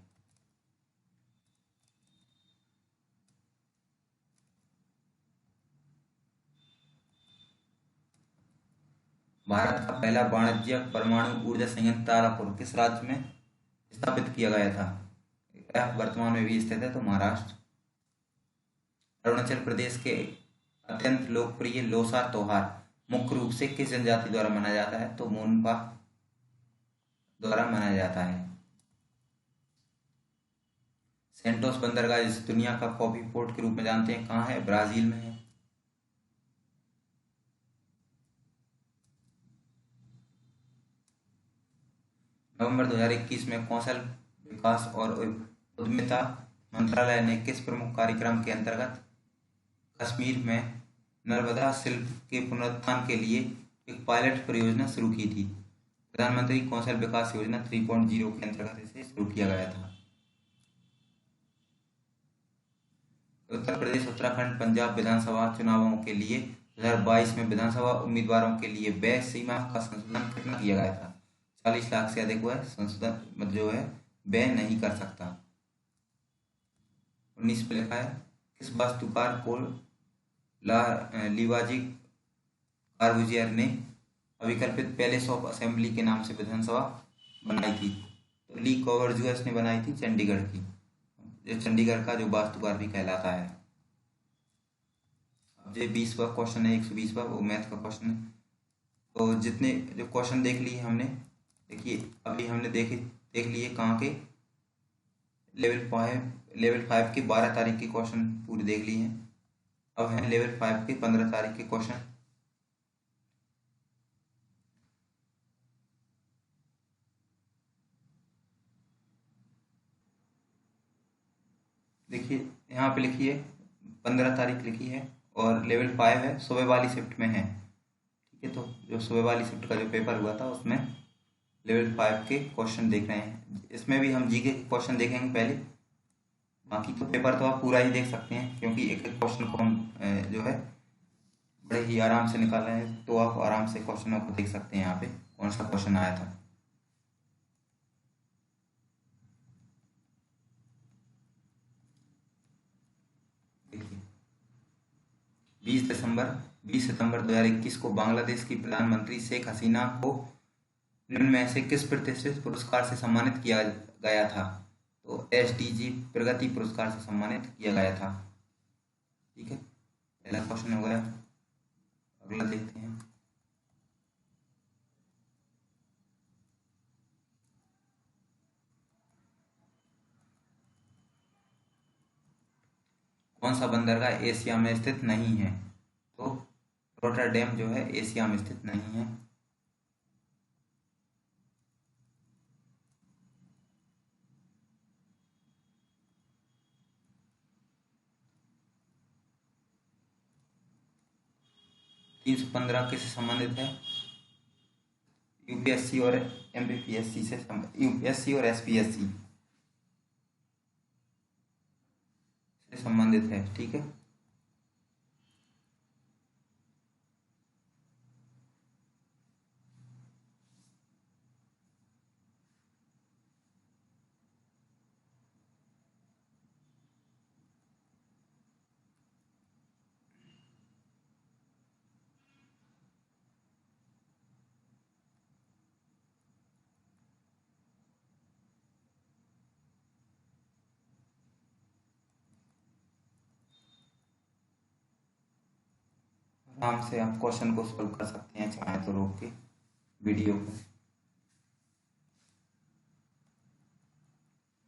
भारत का पहला वाणिज्यिक परमाणु ऊर्जा संयंत्र तारापुर किस राज्य में स्थापित किया गया था? यह वर्तमान में भी स्थित है, तो महाराष्ट्र। अरुणाचल प्रदेश के अत्यंत लोकप्रिय लोसार त्योहार मुख्य रूप से किस जनजाति द्वारा मनाया जाता है? तो मोनपा द्वारा मनाया जाता है। सेंटोस बंदरगाह, जिसे दुनिया का कॉफी पोर्ट के रूप में जानते हैं, कहाँ है? ब्राजील में है। नवंबर 2021 में कौशल विकास और उद्यमिता मंत्रालय ने किस प्रमुख कार्यक्रम के अंतर्गत कश्मीर में नर्मदा शिल्प के पुनरुत्थान के लिए एक पायलट परियोजना शुरू की थी? प्रधानमंत्री कौशल विकास योजना 3.0 के अंतर्गत इसे शुरू किया गया था। उत्तर प्रदेश, उत्तराखंड, पंजाब विधानसभा चुनावों के लिए 2022 में विधानसभा उम्मीदवारों के लिए व्यय सीमा का संशोधन कितना किया गया था? 40 लाख से अधिक वह संशोधन मतलब जो है व्यय नहीं कर सकता। 19 पे लिखा है किस वास्तुकार को लिवाजी कार्बुजियर ने अविकल्पित पैलेस ऑफ असेंबली के नाम से विधानसभा बनाई थी? तो ली कॉर्बुजियर ने बनाई थी चंडीगढ़ की, जो चंडीगढ़ का जो वास्तुकार भी कहलाता है। अब ये 20वां क्वेश्चन है, 120वां, वो मैथ का क्वेश्चन है। तो जितने जो क्वेश्चन देख लिए हमने, देखिए अभी हमने देख लिए कहाँ के? लेवल 5 के 12 तारीख के क्वेश्चन पूरे देख लिए हैं। अब है लेवल 5 के 15 तारीख के क्वेश्चन। देखिए यहाँ पे लिखी है 15 तारीख लिखी है, और लेवल 5 है, सुबह वाली शिफ्ट में है। ठीक है, तो जो सुबह वाली शिफ्ट का जो पेपर हुआ था उसमें लेवल 5 के क्वेश्चन देख रहे हैं। इसमें भी हम जीके के क्वेश्चन देखेंगे पहले, बाकी तो पेपर तो आप पूरा ही देख सकते हैं, क्योंकि एक एक क्वेश्चन को हम जो है बड़े ही आराम से निकाल रहे हैं। तो आप आराम से क्वेश्चनों को देख सकते हैं यहाँ पे कौन सा क्वेश्चन आया था। देखिए 20 सितंबर 2021 को बांग्लादेश की प्रधानमंत्री शेख हसीना को निम्न में से किस प्रतिष्ठित पुरस्कार से सम्मानित किया गया था? तो एसडीजी प्रगति पुरस्कार से सम्मानित किया गया था। ठीक है, पहला क्वेश्चन हो गया। अगला देखते हैं। कौन सा बंदरगाह एशिया में स्थित नहीं है? तो रोटरडैम जो है एशिया में स्थित नहीं है। तीन सौ 15 किससे संबंधित है? यूपीएससी और एमपीपीएससी से, यूपीएससी और एसपीएससी से संबंधित है। ठीक है, आराम से आप क्वेश्चन को सॉल्व कर सकते हैं, चाहे तो रोक के वीडियो को।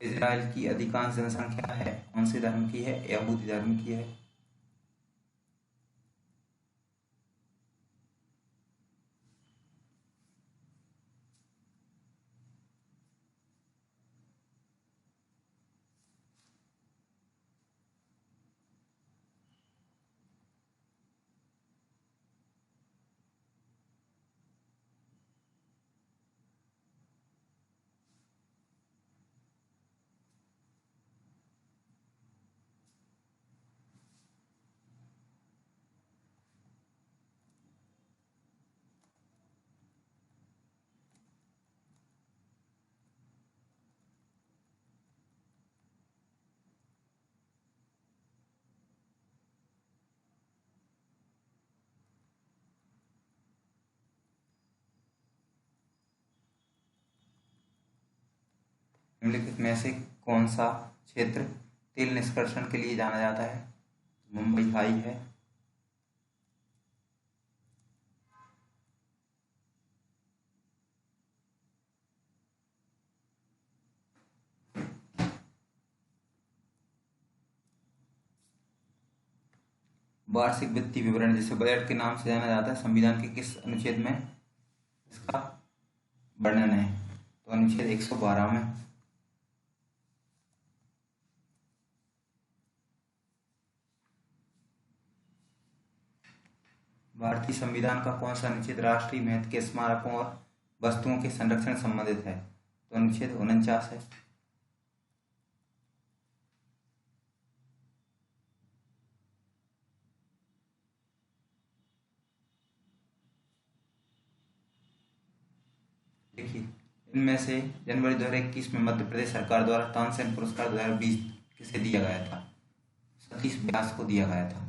इजराइल की अधिकांश जनसंख्या है कौन से धर्म की है? यहूदी धर्म की है। निम्नलिखित में से कौन सा क्षेत्र तेल निष्कर्षण के लिए जाना जाता है? मुंबई हाई है। वार्षिक वित्तीय विवरण जिसे बजट के नाम से जाना जाता है, संविधान के किस अनुच्छेद में इसका वर्णन है? तो अनुच्छेद 112 में। भारतीय संविधान का कौन सा अनुच्छेद राष्ट्रीय महत्व के स्मारकों और वस्तुओं के संरक्षण से संबंधित है? तो अनुच्छेद 49 है। देखिए, इनमें से जनवरी 2021 में मध्य प्रदेश सरकार द्वारा तानसेन पुरस्कार 2020 किसे दिया गया था? सतीश व्यास को दिया गया था।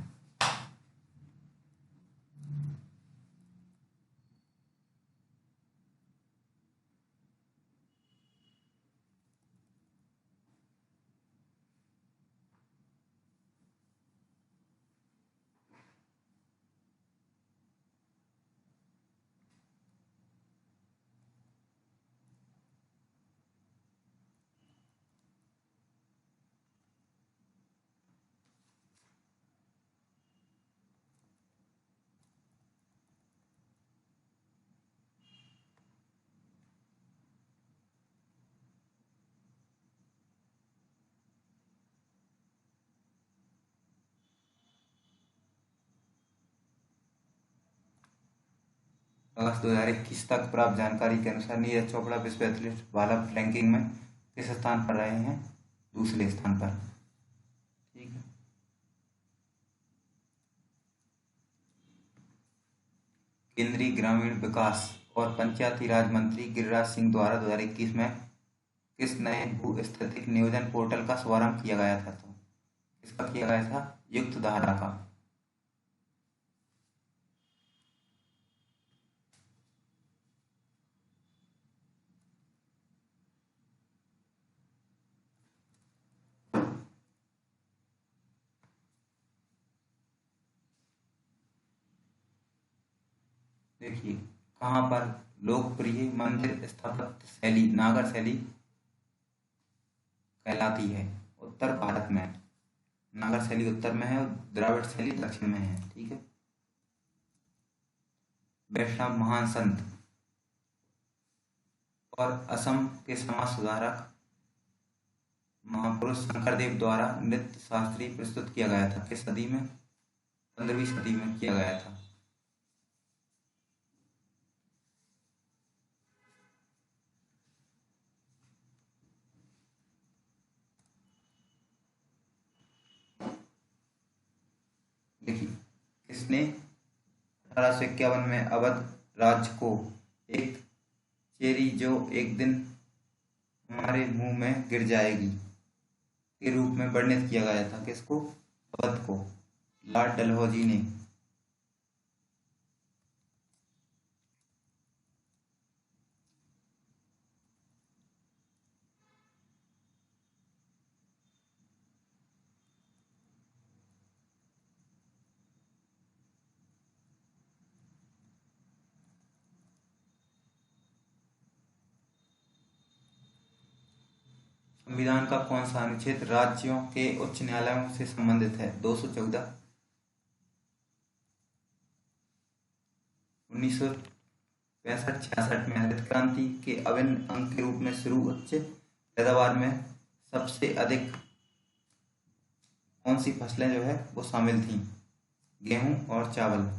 अगस्त 2021 तक प्राप्त जानकारी के अनुसार नीरज चोपड़ा विश्व एथलीट भाला रैंकिंग में किस स्थान पर रहे हैं? दूसरे स्थान पर। ठीक है। केंद्रीय ग्रामीण विकास और पंचायती राज मंत्री गिरिराज सिंह द्वारा 2021 में किस नए भू-स्थितिक नियोजन पोर्टल का शुभारंभ किया गया था? तो किसका किया गया था? युक्त धारा का। देखिए, कहाँ पर लोकप्रिय मंदिर स्थापत्य शैली नागर शैली कहलाती है? उत्तर भारत में। नागर शैली उत्तर में है और द्राविड़ शैली दक्षिण में है। ठीक है। वैष्णव महान संत और असम के समाज सुधारक महापुरुष शंकरदेव द्वारा नृत्य शास्त्री प्रस्तुत किया गया था किस सदी में? 15वीं सदी में किया गया था। देखिए, इसने 1851 में अवध राज्य को एक चेरी जो एक दिन हमारे मुंह में गिर जाएगी के रूप में वर्णित किया गया था। किसको? अवध को। लॉर्ड डलहौजी ने। संविधान का कौन सा अनुच्छेद राज्यों के उच्च न्यायालयों से संबंधित है? 214। 1965-66 में हरित क्रांति के अभिन्न अंग के रूप में शुरू उच्च पैदावार में सबसे अधिक कौन सी फसलें जो है वो शामिल थीं? गेहूं और चावल।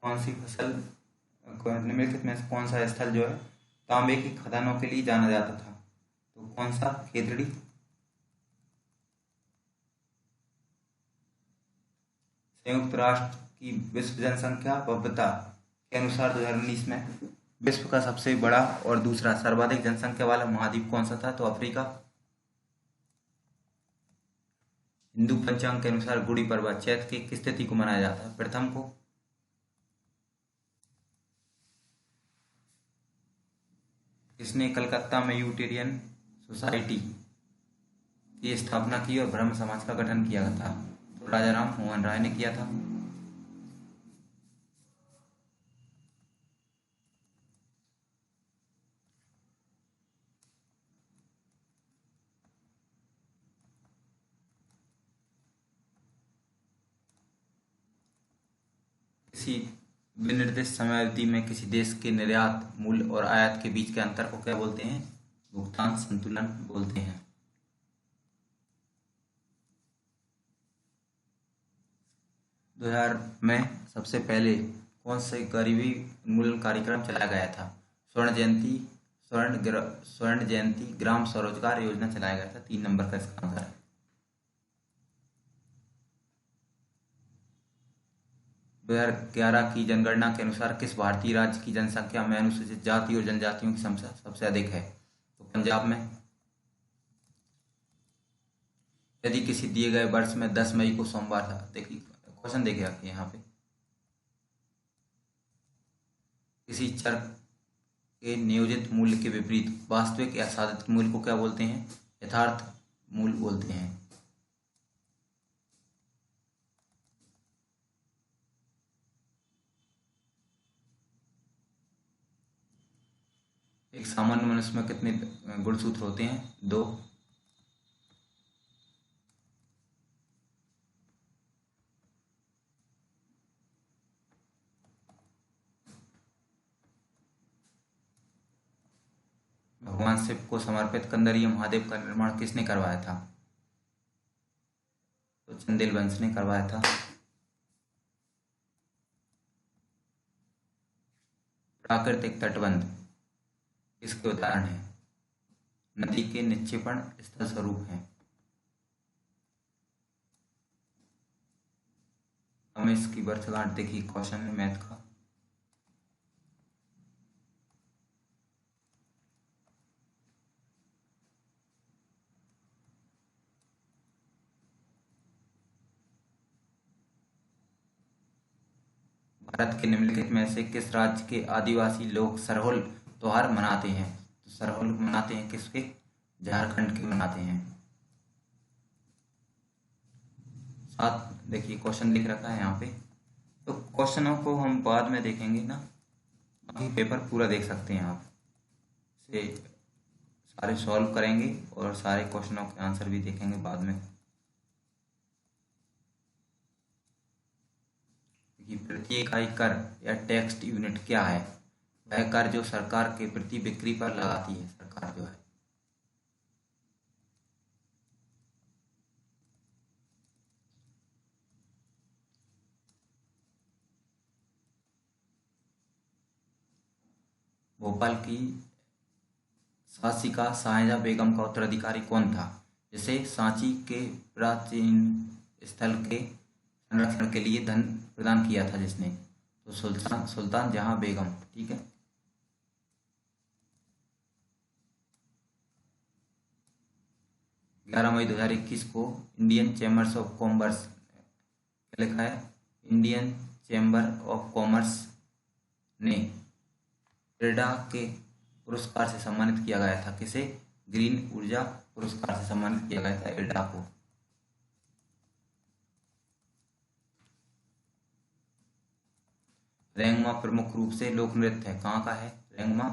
कौन सी फसल निम्नलिखित में से कौन सा स्थल जो है तांबे की खदानों के लिए जाना जाता था? तो कौन सा? खेतड़ी। संयुक्त राष्ट्र की विश्व जनसंख्या भव्यता के अनुसार 2019 में विश्व का सबसे बड़ा और दूसरा सर्वाधिक जनसंख्या वाला महाद्वीप कौन सा था? तो अफ्रीका। हिंदू पंचांग के अनुसार गुड़ी पड़वा चैत्र की किस तिथि को मनाया जाता है? प्रथम को। किसने कलकत्ता में यूटेरियन सोसाइटी की स्थापना की और ब्रह्म समाज का गठन किया था? तो राजा राम मोहन राय ने किया था। किसी विनिर्दिष्ट समयावधि में किसी देश के निर्यात मूल्य और आयात के बीच के अंतर को क्या बोलते हैं? भुगतान संतुलन बोलते हैं। 2000 में सबसे पहले कौन से गरीबी उन्मूलन कार्यक्रम चलाया गया था? स्वर्ण जयंती ग्राम स्वरोजगार योजना चलाया गया था। 3 नंबर का इसका आंसर है। दो 2011 की जनगणना के अनुसार किस भारतीय राज्य की जनसंख्या में अनुसूचित जाति और जनजातियों की संख्या सबसे अधिक है? तो पंजाब में। यदि किसी दिए गए वर्ष में 10 मई को सोमवार था, देखिए क्वेश्चन देखे रखिए यहाँ पे, किसी चर के नियोजित मूल्य के विपरीत वास्तविक या साधित मूल्य को क्या बोलते हैं? यथार्थ मूल्य बोलते हैं। एक सामान्य मनुष्य में कितने गुणसूत्र होते हैं? 2। भगवान शिव को समर्पित कंदरिया महादेव का निर्माण किसने करवाया था? तो चंदेल वंश ने करवाया था। प्राकृतिक तटबंध इसके उदाहरण है? नदी के निक्षेपण स्थल स्वरूप हैं। हमें इसकी वर्षगांठ देखिए क्वेश्चन में मैथ का। भारत के निम्नलिखित में से किस राज्य के आदिवासी लोग सरहुल त्योहार मनाते हैं? तो सरहुल मनाते हैं किसके? झारखंड के मनाते हैं। साथ देखिए क्वेश्चन लिख रखा है यहाँ पे, तो क्वेश्चनों को हम बाद में देखेंगे ना, अभी पेपर पूरा देख सकते हैं आप। से सारे सॉल्व करेंगे और सारे क्वेश्चनों के आंसर भी देखेंगे बाद में। प्रति इकाई कर या टैक्स यूनिट क्या है? वह कर जो सरकार के प्रति बिक्री पर लगाती है सरकार जो है। भोपाल की शासिका शाहजहां बेगम का उत्तराधिकारी कौन था, जिसे सांची के प्राचीन स्थल के संरक्षण के लिए धन प्रदान किया था जिसने? तो सुल्तान सुल्तान जहां बेगम। ठीक है। 11 मई 2021 को इंडियन चैम्बर्स ऑफ कॉमर्स, क्या लिखा है, इंडियन चैम्बर ऑफ कॉमर्स ने इरडा के पुरस्कार से सम्मानित किया गया था। किसे? ग्रीन ऊर्जा पुरस्कार से सम्मानित किया गया था इरडा को। रेंगमा प्रमुख रूप से लोक नृत्य है। कहाँ का है रेंगमा?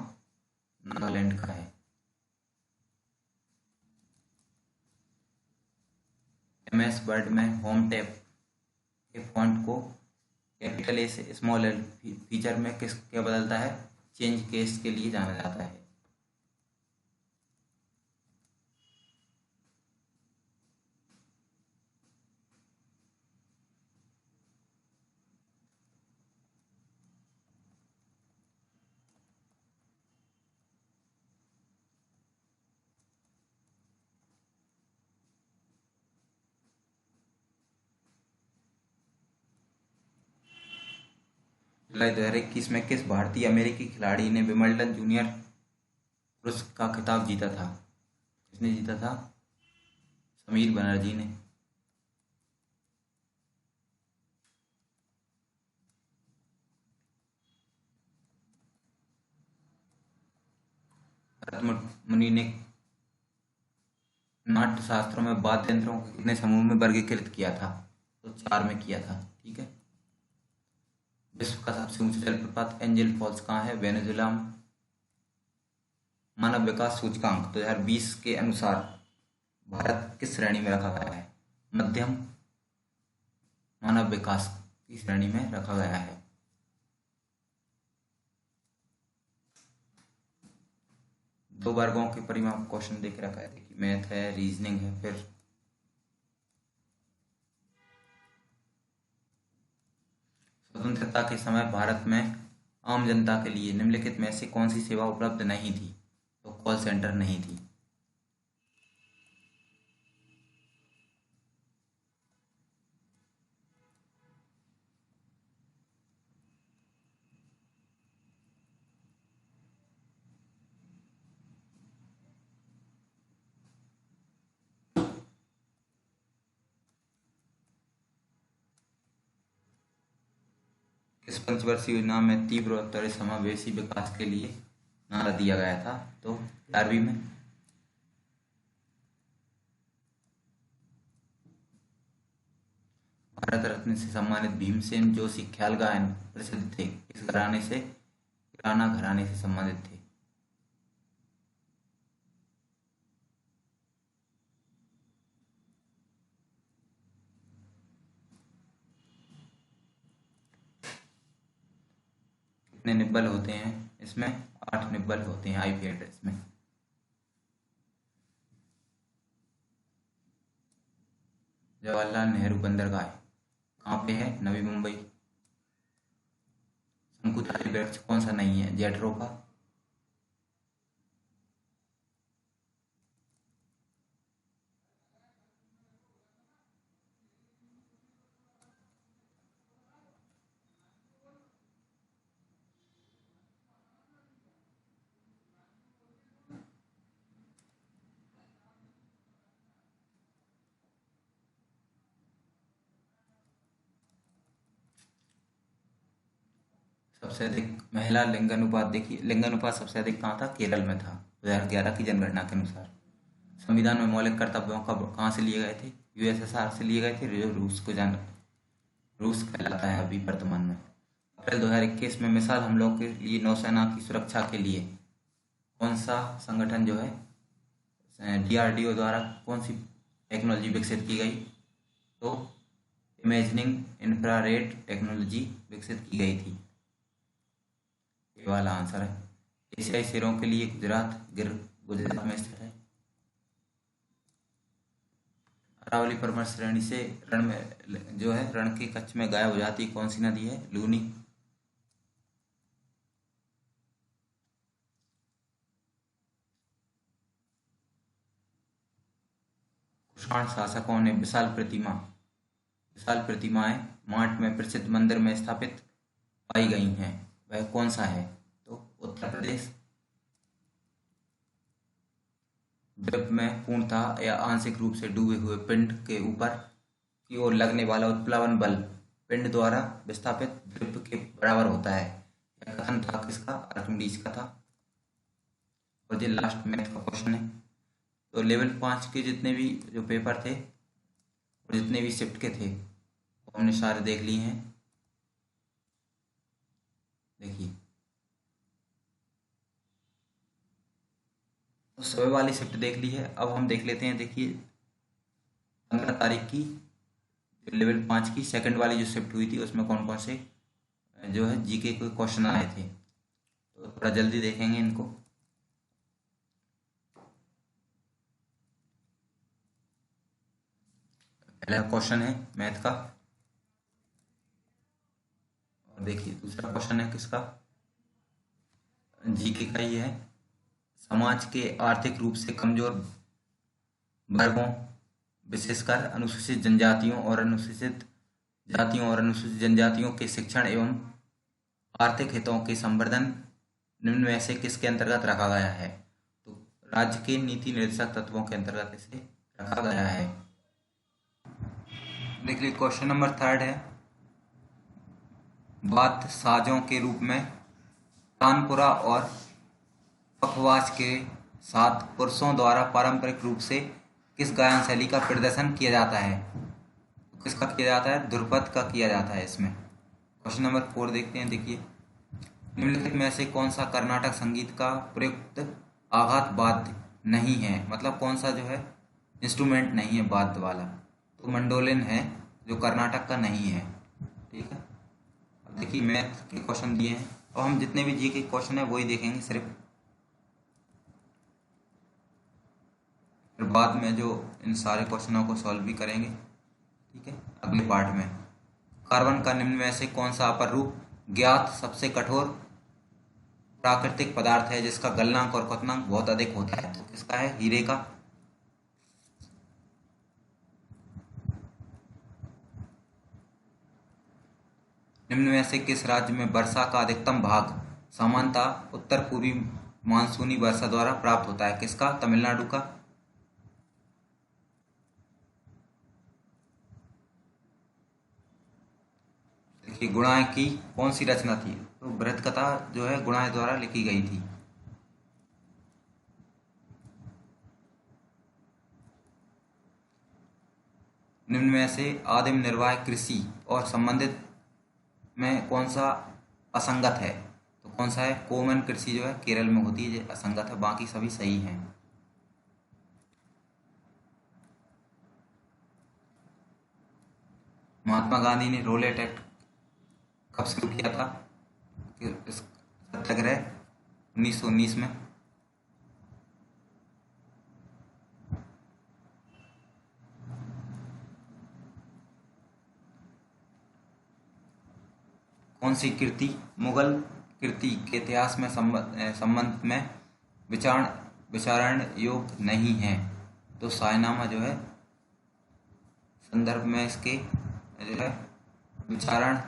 नागालैंड का है। MS वर्ड में होम टैब के फॉन्ट को कैपिटल ए से स्मॉल एल फीचर में किस क्या बदलता है? चेंज केस के लिए जाना जाता है। जुलाई 2021 में किस भारतीय अमेरिकी खिलाड़ी ने विंबलडन जूनियर पुरुष का खिताब जीता था? किसने जीता था? समीर बनर्जी ने। भरत मुनि ने नाट्य शास्त्रों में वाद्य यंत्रों को कितने समूह में वर्गीकृत किया था? तो 4 में किया था। ठीक है। विश्व का सबसे ऊंचा जलप्रपात एंजल फॉल्स कहाँ है? वेनेजुला। मानव विकास सूचकांक 2020 के अनुसार भारत किस श्रेणी में रखा गया है? मध्यम मानव विकास की श्रेणी में रखा गया है। दो वर्गों के परिमाप क्वेश्चन देख रखा है। देखिए मैथ है, रीजनिंग है। फिर स्वतंत्रता के समय भारत में आम जनता के लिए निम्नलिखित में से कौन सी सेवा उपलब्ध नहीं थी? तो कॉल सेंटर नहीं थी। इस पंचवर्षीय योजना में तीव्र और त्वरित समावेशी विकास के लिए नारा दिया गया था? तो 11वीं में। भारत रत्न से सम्मानित भीमसेन जोशी ख्याल गायन प्रसिद्ध थे? किस घराने से? किराना घराने से सम्मानित थे। कितने निब्बल होते हैं इसमें? 8 निब्बल होते हैं आईपी एड्रेस में। जवाहरलाल नेहरू बंदरगाह कहाँ पे है? नवी मुंबई। शंकुधारी वृक्ष कौन सा नहीं है? जेट्रोफा। सबसे अधिक महिला लिंगानुपात देखिए, लिंगानुपात सबसे अधिक कहाँ था? केरल में था 2011 की जनगणना के अनुसार। संविधान में मौलिक कर्तव्यों का कहाँ से लिए गए थे? USSR से लिए गए थे, जो रूस कहलाता है अभी वर्तमान में। अप्रैल 2021 में मिसाइल हमलों के लिए नौसेना की सुरक्षा के लिए कौन सा संगठन जो है DRDO द्वारा कौन सी टेक्नोलॉजी विकसित की गई? तो इमेजिंग इंफ्रारेड टेक्नोलॉजी विकसित की गई थी। ये वाला आंसर है। एशियाई शेरों के लिए गुजरात में स्थित है। अरावली पर्वत श्रेणी से रण में जो है रण के कच्छ में गायब हो जाती कौन सी नदी है? लूनी। कुषाण शासकों ने विशाल प्रतिमाएं माट में प्रसिद्ध मंदिर में स्थापित पाई गई हैं वह कौन सा है? तो उत्तर प्रदेश। ड्रिप में पूर्णतः या आंशिक रूप से डूबे हुए पिंड के ऊपर की ओर लगने वाला उत्प्लावन बल पिंड द्वारा विस्थापित ड्रिप के बराबर होता है। यह कथन था किसका? आर्किमिडीज का था। और ये लास्ट मैथ का क्वेश्चन है। तो लेवल 5 के जितने भी जो पेपर थे और जितने भी शिफ्ट के थे वो हमने सारे देख लिए हैं। देखिए, तो सुबह वाली शिफ्ट देख ली है। अब हम देख लेते हैं। देखिए, 15 तारीख की लेवल 5 की सेकंड वाली जो शिफ्ट हुई थी उसमें कौन कौन से जो है जीके के क्वेश्चन आए थे, तो थोड़ा जल्दी देखेंगे इनको। पहला क्वेश्चन है मैथ का। और देखिए, दूसरा क्वेश्चन है किसका? जीके का ही है। समाज के आर्थिक रूप से कमजोर वर्गों, विशेषकर अनुसूचित जनजातियों और अनुसूचित जातियों और अनुसूचित जनजातियों के शिक्षण एवं आर्थिक हितों के संवर्धन निम्न में से किसके अंतर्गत रखा गया है? तो राज्य के नीति निर्देशक तत्वों के अंतर्गत इसे रखा गया है। देखिए, क्वेश्चन नंबर 3 है, वाद्य साजों के रूप में तानपुरा और पखवाज के साथ पुरुषों द्वारा पारंपरिक रूप से किस गायन शैली का प्रदर्शन किया जाता है? तो किसका किया जाता है? ध्रुपद का किया जाता है इसमें। क्वेश्चन नंबर 4 देखते हैं। देखिए, निम्नलिखित में से कौन सा कर्नाटक संगीत का प्रयुक्त आघात वाद्य नहीं है? मतलब कौन सा जो है इंस्ट्रूमेंट नहीं है वाद्य वाला? तो मंडोलिन है, जो कर्नाटक का नहीं है। ठीक है। अब देखिए, मैथ के क्वेश्चन दिए हैं और हम जितने भी जी के क्वेश्चन है वही देखेंगे सिर्फ, फिर बाद में जो इन सारे क्वेश्चनों को सॉल्व भी करेंगे। ठीक है, अगले पार्ट में। कार्बन का निम्न में से कौन सा अपर रूप ज्ञात सबसे कठोर प्राकृतिक पदार्थ है जिसका गलनांक और क्वथनांक बहुत अधिक होता है? तो किसका है? हीरे का। निम्न में से किस राज्य में वर्षा का अधिकतम भाग सामान्यतः उत्तर पूर्वी मानसूनी वर्षा द्वारा प्राप्त होता है? किसका? तमिलनाडु का। देखिए, गुणाएं की कौन सी रचना थी? तो बृहत कथा जो है गुणाएं द्वारा लिखी गई थी। निम्न में से आदिम निर्वाह कृषि और संबंधित में कौन सा असंगत है? तो कौन सा है? कोमन कृषि जो है केरल में होती है, ये असंगत है, बाकी सभी सही हैं। महात्मा गांधी ने रोलेट एक्ट कब शुरू किया था? इस सत्याग्रह 1919 में। कौन सी कृति मुगल कृति के इतिहास में संबंध में विचारण विचारण योग्य नहीं है? तो सायनामा जो है संदर्भ में इसके जो है विचारण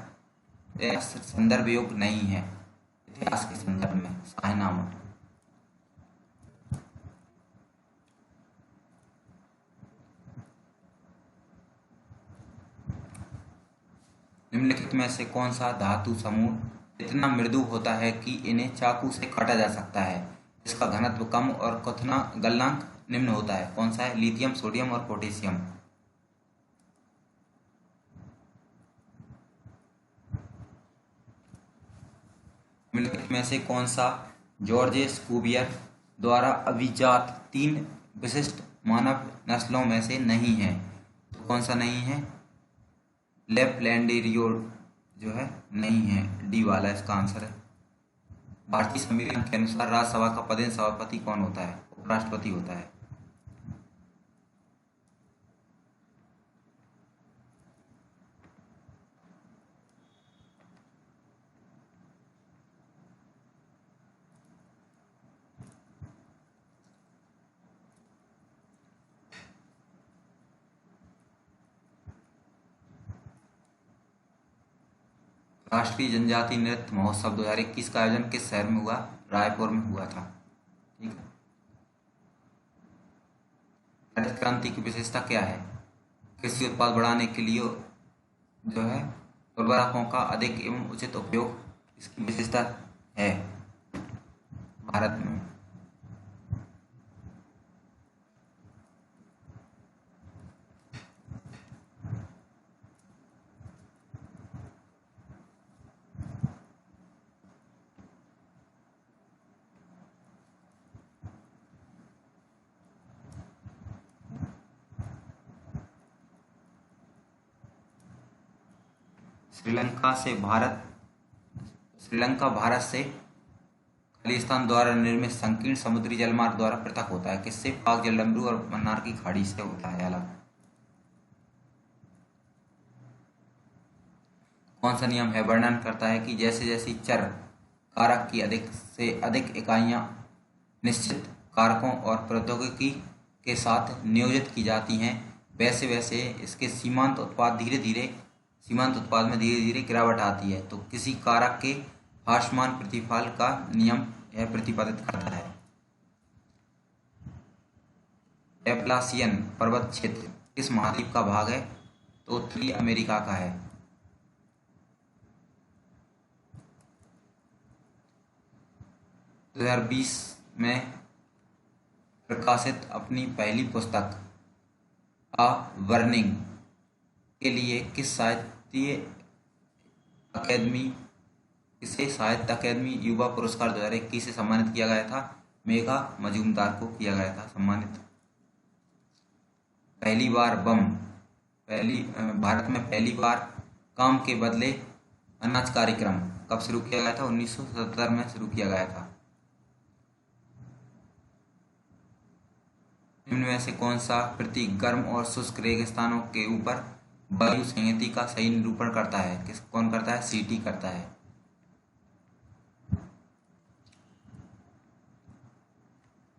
संदर्भ योग्य नहीं है इतिहास के संदर्भ में सायनामा। निम्नलिखित में से कौन सा धातु समूह इतना मृदु होता है कि इन्हें चाकू से काटा जा सकता है? इसका घनत्व कम और क्वथना गलनांक निम्न होता है? कौन सा है? लिथियम, सोडियम और पोटेशियम। निम्नलिखित में से कौन सा जॉर्जेस कुवियर द्वारा अभिजात 3 विशिष्ट मानव नस्लों में से नहीं है? तो कौन सा नहीं है? लेपलैंडेरियो जो है नहीं है, डी वाला इसका आंसर है। भारतीय संविधान के अनुसार राज्यसभा का पदेन सभापति कौन होता है? उपराष्ट्रपति होता है। राष्ट्रीय जनजाति नृत्य महोत्सव 2021 का आयोजन किस शहर में हुआ? रायपुर में हुआ था। ठीक है। हरित क्रांति की विशेषता क्या है? कृषि उत्पाद बढ़ाने के लिए जो है उर्वरकों का अधिक एवं उचित उपयोग इसकी विशेषता है भारत में। श्रीलंका भारत से खालिस्तान द्वारा निर्मित संकीर्ण समुद्री जलमार्ग द्वारा पृथक होता है। किससे? पाक जलडमरू और मन्नार की खाड़ी से होता है अलग। कौन सा नियम है वर्णन करता है कि जैसे जैसे चर कारक की अधिक से अधिक इकाइयां निश्चित कारकों और प्रौद्योगिकी के साथ नियोजित की जाती हैं, वैसे वैसे इसके सीमांत उत्पाद में धीरे धीरे गिरावट आती है। तो किसी कारक के भासमान प्रतिफल का नियम यह प्रतिपादित करता है। एप्लासियन पर्वत क्षेत्र किस महाद्वीप का भाग है? तो उत्तरी अमेरिका का है। दो 2020 में प्रकाशित अपनी पहली पुस्तक आ वर्निंग के लिए किसे साहित्य अकादमी युवा पुरस्कार 2021 से सम्मानित किया गया था? मेघा मजूमदार को किया गया था सम्मानित। भारत में पहली बार काम के बदले अनाज कार्यक्रम कब शुरू किया गया था? 1977 में शुरू किया गया था। निम्न में से कौन सा प्रतीक गर्म और शुष्क रेगिस्तानों के ऊपर वायु संहति का सही निरूपण करता है? कौन करता है? सीटी करता है।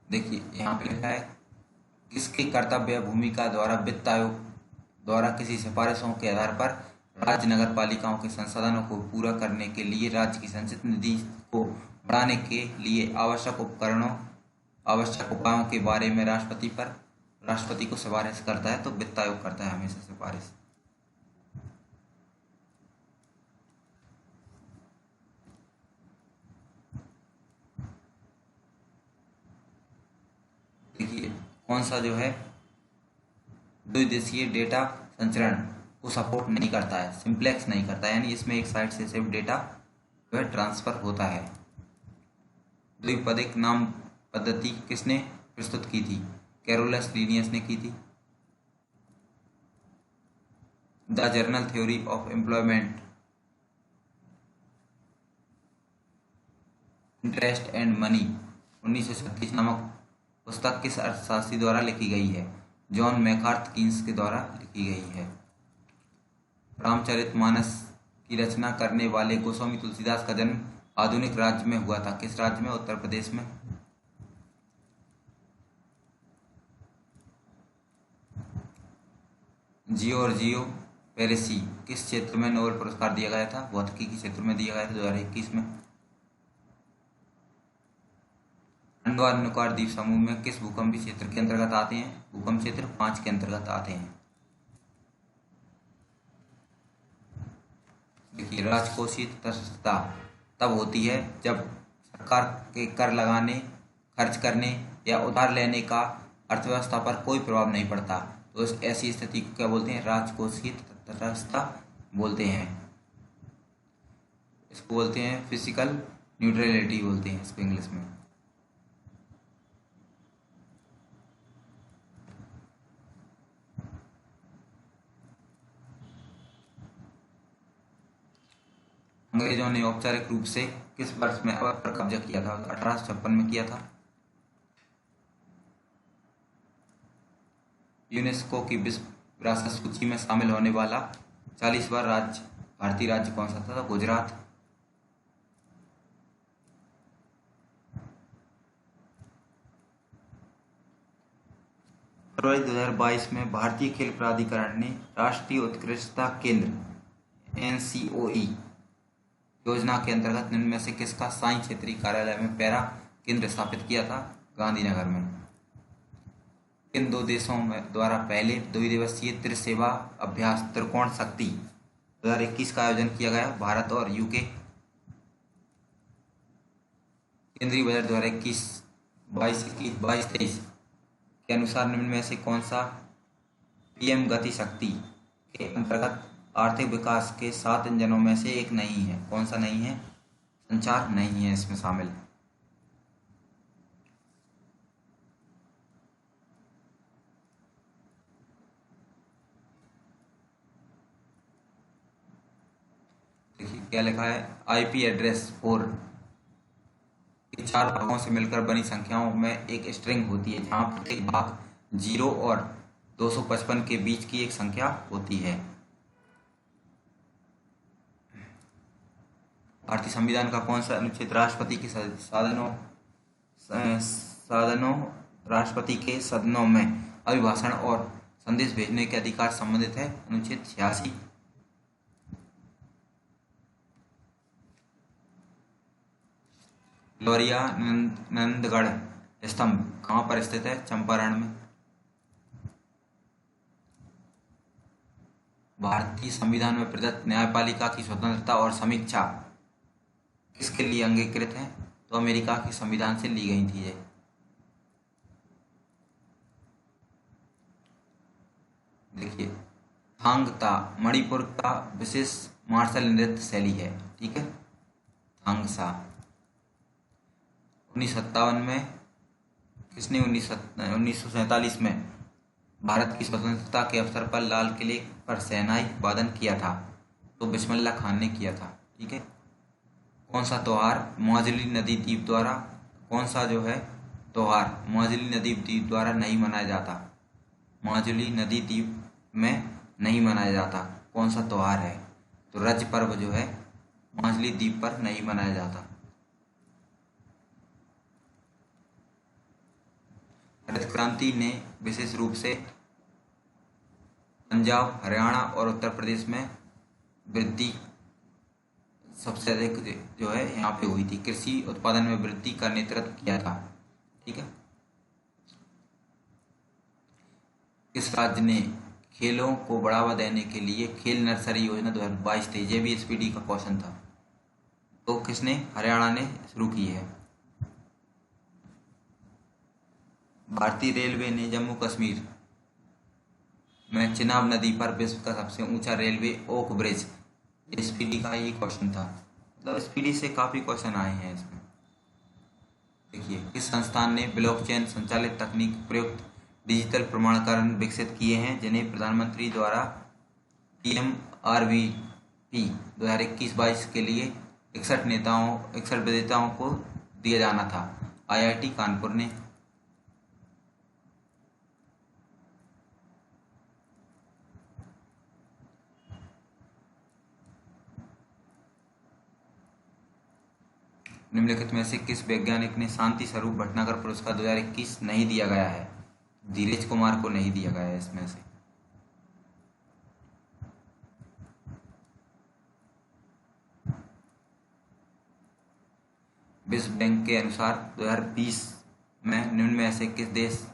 देखिए यहाँ पे लिखा है किसके कर्तव्य भूमिका द्वारा वित्त आयोग द्वारा किसी सिफारिशों के आधार पर राज्य नगर पालिकाओं के संसाधनों को पूरा करने के लिए राज्य की संचित निधि को बढ़ाने के लिए आवश्यक उपायों के बारे में राष्ट्रपति को सिफारिश करता है। तो वित्त आयोग करता है हमेशा सिफारिश। देखिए कौन सा जो है द्विदेशीय डेटा संचरण को सपोर्ट नहीं करता है, सिंप्लेक्स नहीं करता है, यानी इसमें एक साइट से सिर्फ डेटा जो है ट्रांसफर होता है। द्विपदिक नाम पद्धति किसने प्रस्तुत की थी? कैरोलस लीनियस ने की थी। The journal theory of employment interest and money 1936 नामक पुस्तक किस अर्थशास्त्री द्वारा लिखी गई है? जॉन मैकार्थ कीन्स के द्वारा लिखी गई है। रामचरितमानस की रचना करने वाले गोस्वामी तुलसीदास का जन्म आधुनिक राज्य में हुआ था। किस राज्य में? उत्तर प्रदेश में। जियोर्जियो पेरेसी किस क्षेत्र में नोबेल पुरस्कार दिया गया था? भौतिकी के क्षेत्र में दिया गया था 2021 में। अंडमान और निकोबार द्वीप समूह में किस भूकंपीय क्षेत्र के अंतर्गत आते हैं? भूकंप क्षेत्र 5 के अंतर्गत आते हैं। देखिए राजकोषीय तटस्थता तब होती है जब सरकार के कर लगाने, खर्च करने या उधार लेने का अर्थव्यवस्था पर कोई प्रभाव नहीं पड़ता। तो ऐसी स्थिति को क्या बोलते हैं? राजकोषीय तटस्थता बोलते हैं। इसको बोलते हैं फिजिकल न्यूट्रलिटी बोलते हैं इसको इंग्लिश में। अंग्रेजों ने औपचारिक रूप से किस वर्ष में अवध पर कब्जा किया था? 1856 में किया था। यूनेस्को की विश्व विरासत सूची में शामिल होने वाला 40वां भारतीय राज्य कौन सा था? गुजरात। फरवरी 2022 में भारतीय खेल प्राधिकरण ने राष्ट्रीय उत्कृष्टता केंद्र NCOE योजना के अंतर्गत निम्न में से किसका साई क्षेत्रीय कार्यालय में पैरा केंद्र स्थापित किया था? गांधीनगर में। इन दो देशों में द्वारा पहले द्विदिवसीय त्रिसेवा अभ्यास त्रिकोण शक्ति 2021 का आयोजन किया गया? भारत और यूके। केंद्रीय बजट 2021-22 के अनुसार निम्न में से कौन सा पीएम गति शक्ति के अंतर्गत आर्थिक विकास के 7 इंजनों में से एक नहीं है? कौन सा नहीं है? संचार नहीं है इसमें शामिल। देखिए क्या लिखा है, आईपी एड्रेस 4 के 4 भागों से मिलकर बनी संख्याओं में एक स्ट्रिंग होती है जहां प्रत्येक भाग 0 और 255 के बीच की एक संख्या होती है। भारतीय संविधान का कौन सा अनुच्छेद राष्ट्रपति के राष्ट्रपति के सदनों में अभिभाषण और संदेश भेजने के अधिकार संबंधित है? अनुच्छेद 86। लोरिया नंदगढ़ स्तंभ कहाँ पर स्थित है? चंपारण में। भारतीय संविधान में प्रदत्त न्यायपालिका की स्वतंत्रता और समीक्षा किसके लिए अंगीकृत है? तो अमेरिका के संविधान से ली गई थी ये। देखिए थांगता मणिपुर का विशेष मार्शल नृत्य शैली है, ठीक है, थांगसा। 1957 में किसने 1947 में भारत की स्वतंत्रता के अवसर पर लाल किले पर शहनाई वादन किया था? तो बिस्मिल्लाह खान ने किया था, ठीक है। कौन सा त्योहार माजुली नदी द्वीप द्वारा माजुली नदी द्वीप द्वारा नहीं मनाया जाता? माजुली नदी द्वीप में नहीं मनाया जाता। कौन सा त्योहार है? तो रज पर्व जो है माजुली द्वीप पर नहीं मनाया जाता। हरित क्रांति ने विशेष रूप से पंजाब, हरियाणा और उत्तर प्रदेश में वृद्धि सबसे अधिक जो है यहाँ पे हुई थी। कृषि उत्पादन में वृद्धि का नेतृत्व किया था, ठीक है। किस राज्य ने खेलों को बढ़ावा देने के लिए खेल नर्सरी योजना 2022-23, ये भी एसपीडी का क्वेश्चन था, तो किसने? हरियाणा ने शुरू की है। भारतीय रेलवे ने जम्मू कश्मीर में चिनाब नदी पर विश्व का सबसे ऊंचा रेलवे ओक ब्रिज, एसपीडी का ये क्वेश्चन था। मतलब एसपीडी से काफी क्वेश्चन आए हैं इसमें। देखिए किस संस्थान ने ब्लॉकचेन संचालित तकनीक प्रयुक्त डिजिटल प्रमाणीकरण विकसित किए हैं जिन्हें प्रधानमंत्री द्वारा PMRVP 2021-22 के लिए 61 विजेताओं को दिया जाना था? IIT कानपुर ने। निम्नलिखित में से किस वैज्ञानिक ने शांति स्वरूप भटनागर पुरस्कार 2021 नहीं दिया गया है? धीरज कुमार को नहीं दिया गया है इसमें से। विश्व बैंक के अनुसार 2020 में निम्न में से किस देश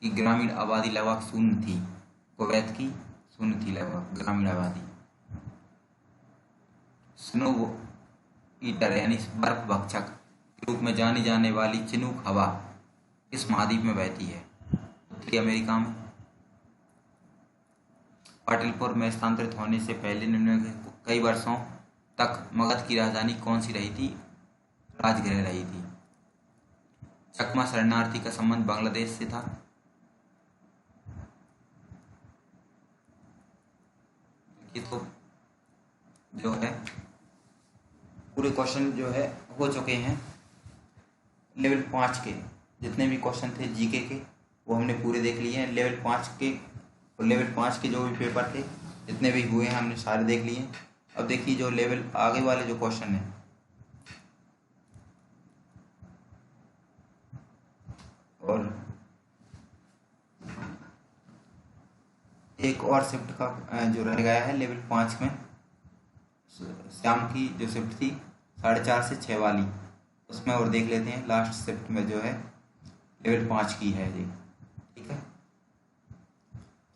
की ग्रामीण आबादी लगभग शून्य थी? कुवैत की शून्य थी लगभग ग्रामीण आबादी। स्नो ईटर यानी बर्फ भक्षक के रूप में जानी जाने वाली चिनूक हवा किस महाद्वीप में बहती है? उत्तरी अमेरिका में। पाटलिपुत्र में स्थानांतरित होने से पहले निम्न कई वर्षों तक मगध की राजधानी कौन सी रही थी? राजगृह रही थी। चकमा शरणार्थी का संबंध बांग्लादेश से था। ये तो जो है पूरे क्वेश्चन जो है हो चुके हैं। लेवल 5 के जितने भी क्वेश्चन थे जीके के वो हमने पूरे देख लिए हैं। लेवल 5 के जो भी पेपर थे जितने भी हुए हैं हमने सारे देख लिए। अब देखिए जो लेवल आगे वाले जो क्वेश्चन हैं और एक और शिफ्ट का जो रह गया है लेवल 5 में, शाम की जो शिफ्ट थी 4.5 से 6 वाली, उसमें और देख लेते हैं। लास्ट शिफ्ट में जो है लेवल 5 की है ये, ठीक है।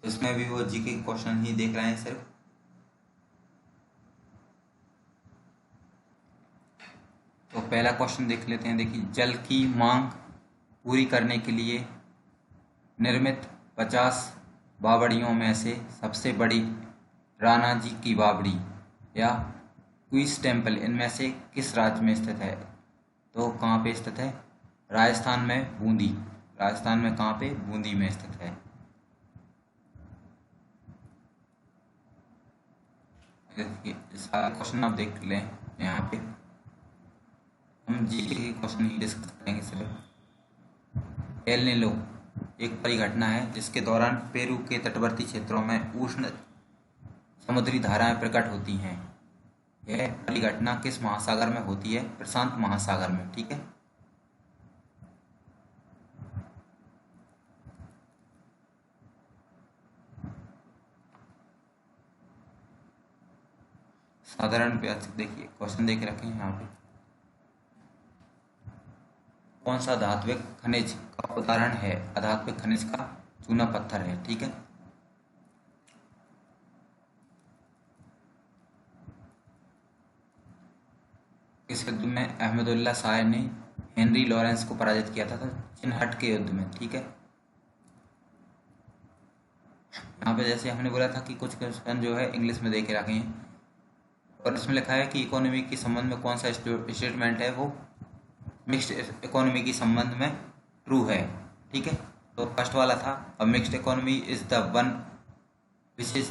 इसमें भी वो जीके क्वेश्चन ही देख रहे हैं सिर्फ। तो पहला क्वेश्चन देख लेते हैं। देखिए, जल की मांग पूरी करने के लिए निर्मित 50 बावड़ियों में से सबसे बड़ी राणा जी की बावड़ी या क्वींस टेम्पल इनमें से किस राज्य में स्थित है? तो कहाँ पे स्थित है? राजस्थान में बूंदी। राजस्थान में कहाँ पे? बूंदी में स्थित है। सारे क्वेश्चन आप देख लें। यहाँ पे हम जीके के क्वेश्चन ही डिस्कस करेंगे सिर्फ। एल नीनो एक परिघटना है जिसके दौरान पेरू के तटवर्ती क्षेत्रों में उष्ण समुद्री धाराएं प्रकट होती हैं। यह परिघटना किस महासागर में होती है? प्रशांत महासागर में, ठीक है। साधारण व्यास देखिए, क्वेश्चन देख रखे हैं यहाँ पे। कौन सा धात्विक खनिज का उदाहरण है? अधात्विक खनिज का चूना पत्थर है, ठीक है। इस युद्ध में अहमदुल्ला शाह ने हेनरी लॉरेंस को पराजित किया था चिनहट के युद्ध में, ठीक है। यहाँ पे जैसे हमने बोला था कि कुछ क्वेश्चन जो है इंग्लिश में देखे रखे हैं, और इसमें लिखा है कि इकोनॉमी के संबंध में कौन सा स्टेटमेंट है वो मिक्स्ड इकोनॉमी के संबंध में ट्रू है, ठीक है। तो फर्स्ट वाला था, अ mixed economy is the one which is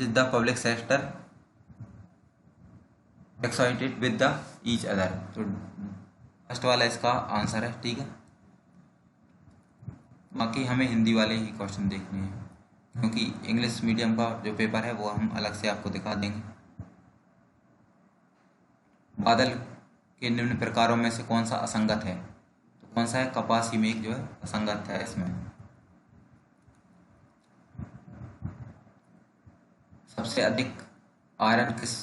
the public sector excited with the each other. तो फर्स्ट वाला इसका आंसर है, ठीक है। बाकी हमें हिंदी वाले ही क्वेश्चन देखने हैं, क्योंकि इंग्लिश मीडियम का जो पेपर है वो हम अलग से आपको दिखा देंगे। बादल के निम्न प्रकारों में से कौन सा असंगत है? तो कौन सा है? कपासी मेघ जो है असंगत है इसमें। सबसे अधिक आयरन किस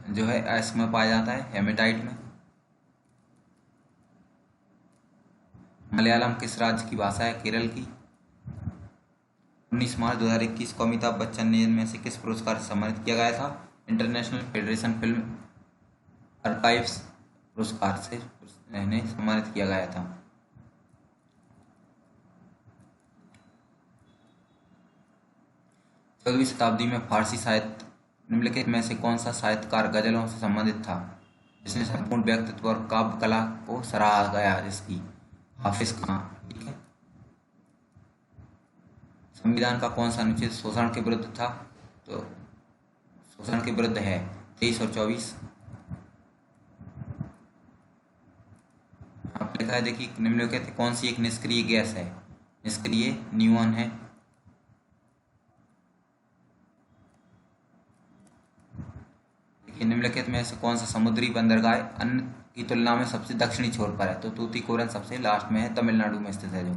जो है इसमें पाया जाता है? हेमेटाइट में। मलयालम किस राज्य की भाषा है? केरल की। 19 मार्च 2021 को अमिताभ बच्चन ने इनमें से किस पुरस्कार से सम्मानित किया गया था? इंटरनेशनल फेडरेशन फिल्म आर्काइव्स पुरस्कार से इन्हें सम्मानित किया गया था। चौदहवीं शताब्दी में फारसी साहित्य निम्नलिखित में से कौन सा साहित्यकार गजलों से संबंधित था जिसने संपूर्ण व्यक्तित्व और काव्य कला को सराहा गया? जिसकी हाफिज खां, ठीक है। संविधान का कौन सा अनुच्छेद शोषण के विरुद्ध था? तो शोषण के विरुद्ध है 23 और 24। आप लिखा है, देखिए निम्नलिखित कौन सी एक निष्क्रिय गैस है? निष्क्रिय न्यून है। निम्नलिखित में से कौन सा समुद्री बंदरगाह अन्य की तुलना में सबसे दक्षिणी छोर पर है? तो तूतीकोरन सबसे लास्ट में है, तमिलनाडु में स्थित है। जो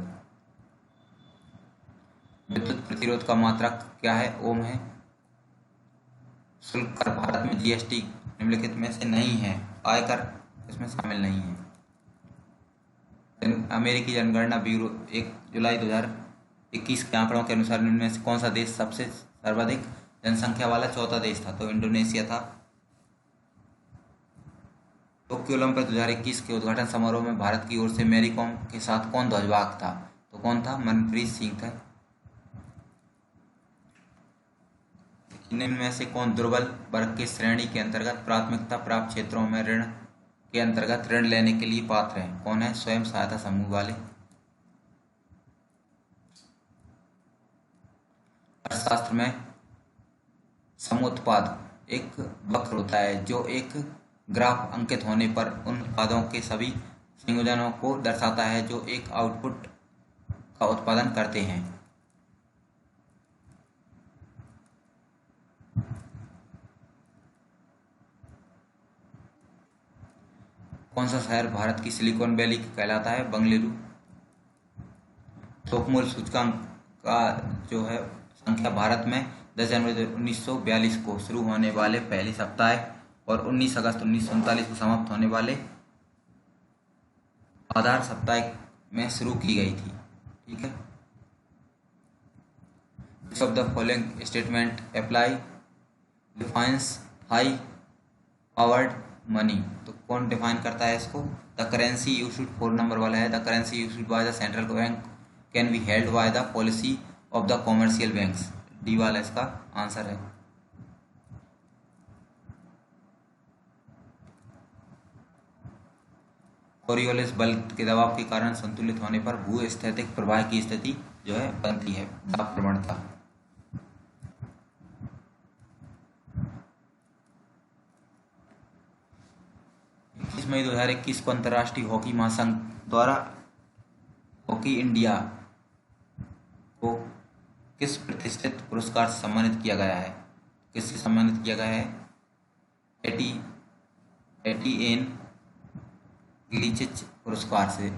विद्युत प्रतिरोध का मात्रक क्या है? ओम है। शुल्क कर भारत में जीएसटी निम्नलिखित में से नहीं है, आयकर इसमें शामिल नहीं है। अमेरिकी जनगणना ब्यूरो 1 जुलाई 2021 के आंकड़ों के अनुसार निम्न में से कौन सा देश सबसे सर्वाधिक जनसंख्या वाला चौथा देश था? तो इंडोनेशिया था। टोक्यो ओलंपिक 2021 के उद्घाटन समारोह में भारत की ओर से मैरी कॉम के साथ कौन ध्वजवाहक था? तो कौन था? मनप्रीत सिंह था। निम्न में से कौन दुर्बल वर्ग की श्रेणी के अंतर्गत प्राथमिकता प्राप्त क्षेत्रों में ऋण के अंतर्गत ऋण लेने के लिए पात्र है? कौन है? स्वयं सहायता समूह वाले। अर्थशास्त्र में समुत्पाद एक वक्र होता है जो एक ग्राफ अंकित होने पर उन उत्पादों के सभी संयोजनों को दर्शाता है जो एक आउटपुट का उत्पादन करते हैं। कौन सा शहर भारत की सिलिकॉन वैली कहलाता है? बेंगलुरु। थोक मूल्य सूचकांक का जो है संख्या भारत में 10 जनवरी 1942 को शुरू होने वाले पहले सप्ताह और 19 अगस्त 1939 को समाप्त होने वाले आधार साप्ताहिक में शुरू की गई थी। ठीक है। Which of the following statement apply defines high powered money? तो कौन डिफाइन करता है इसको? द करेंसी इशूड 4 नंबर वाला है। The currency issued by the central bank can be held by the policy of the commercial banks. D वाला इसका answer है। कोरियोलिस बल के दबाव के कारण संतुलित होने पर भूस्थैतिक प्रवाह की स्थिति जो है बनती है, दाब प्रवणता। मई 2021 को अंतर्राष्ट्रीय हॉकी महासंघ द्वारा हॉकी इंडिया को किस प्रतिष्ठित पुरस्कार से सम्मानित किया गया है? किससे सम्मानित किया गया है? एटीएन ग्लिचिच पुरस्कार से।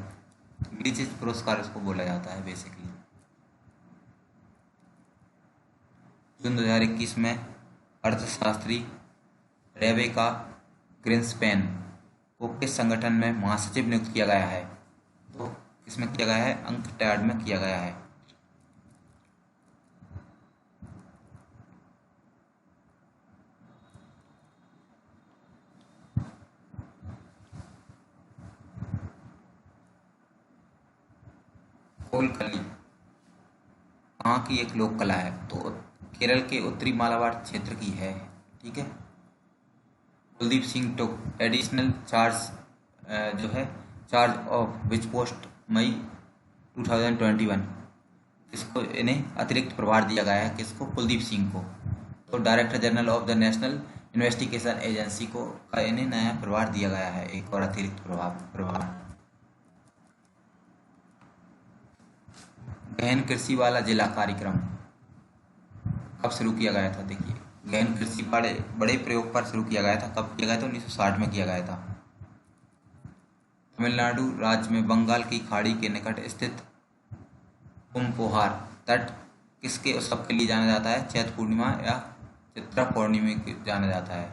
ग्लिचिच पुरस्कार इसको बोला जाता है बेसिकली। जून 2021 में अर्थशास्त्री रेबेका ग्रिन्सपैन को किस संगठन में महासचिव नियुक्त किया गया है? तो किसमें किया गया है? अंकटैड में किया गया है। कोलकली कहाँ की एक लोक कला है? तो केरल के उत्तरी मालाबार क्षेत्र की है। ठीक है। कुलदीप सिंह टुक एडिशनल चार्ज जो है चार्ज ऑफ विच पोस्ट मई 2021। इसको इन्हें अतिरिक्त प्रभार दिया गया है। किसको? कुलदीप सिंह को। तो director general of the national investigation agency को का इन्हें नया प्रभार दिया गया है, एक और अतिरिक्त प्रभार। गहन कृषि वाला जिला कार्यक्रम कब शुरू किया गया था? देखिए, गहन कृषि बड़े प्रयोग पर शुरू किया गया था। कब किया गया था? 1960 में किया गया था। तमिलनाडु राज्य में बंगाल की खाड़ी के निकट स्थित पुम्पोहार तट किसके उत्सव के लिए जाना जाता है? चैत्र पूर्णिमा या चित्रा पूर्णिमा के जाना जाता है।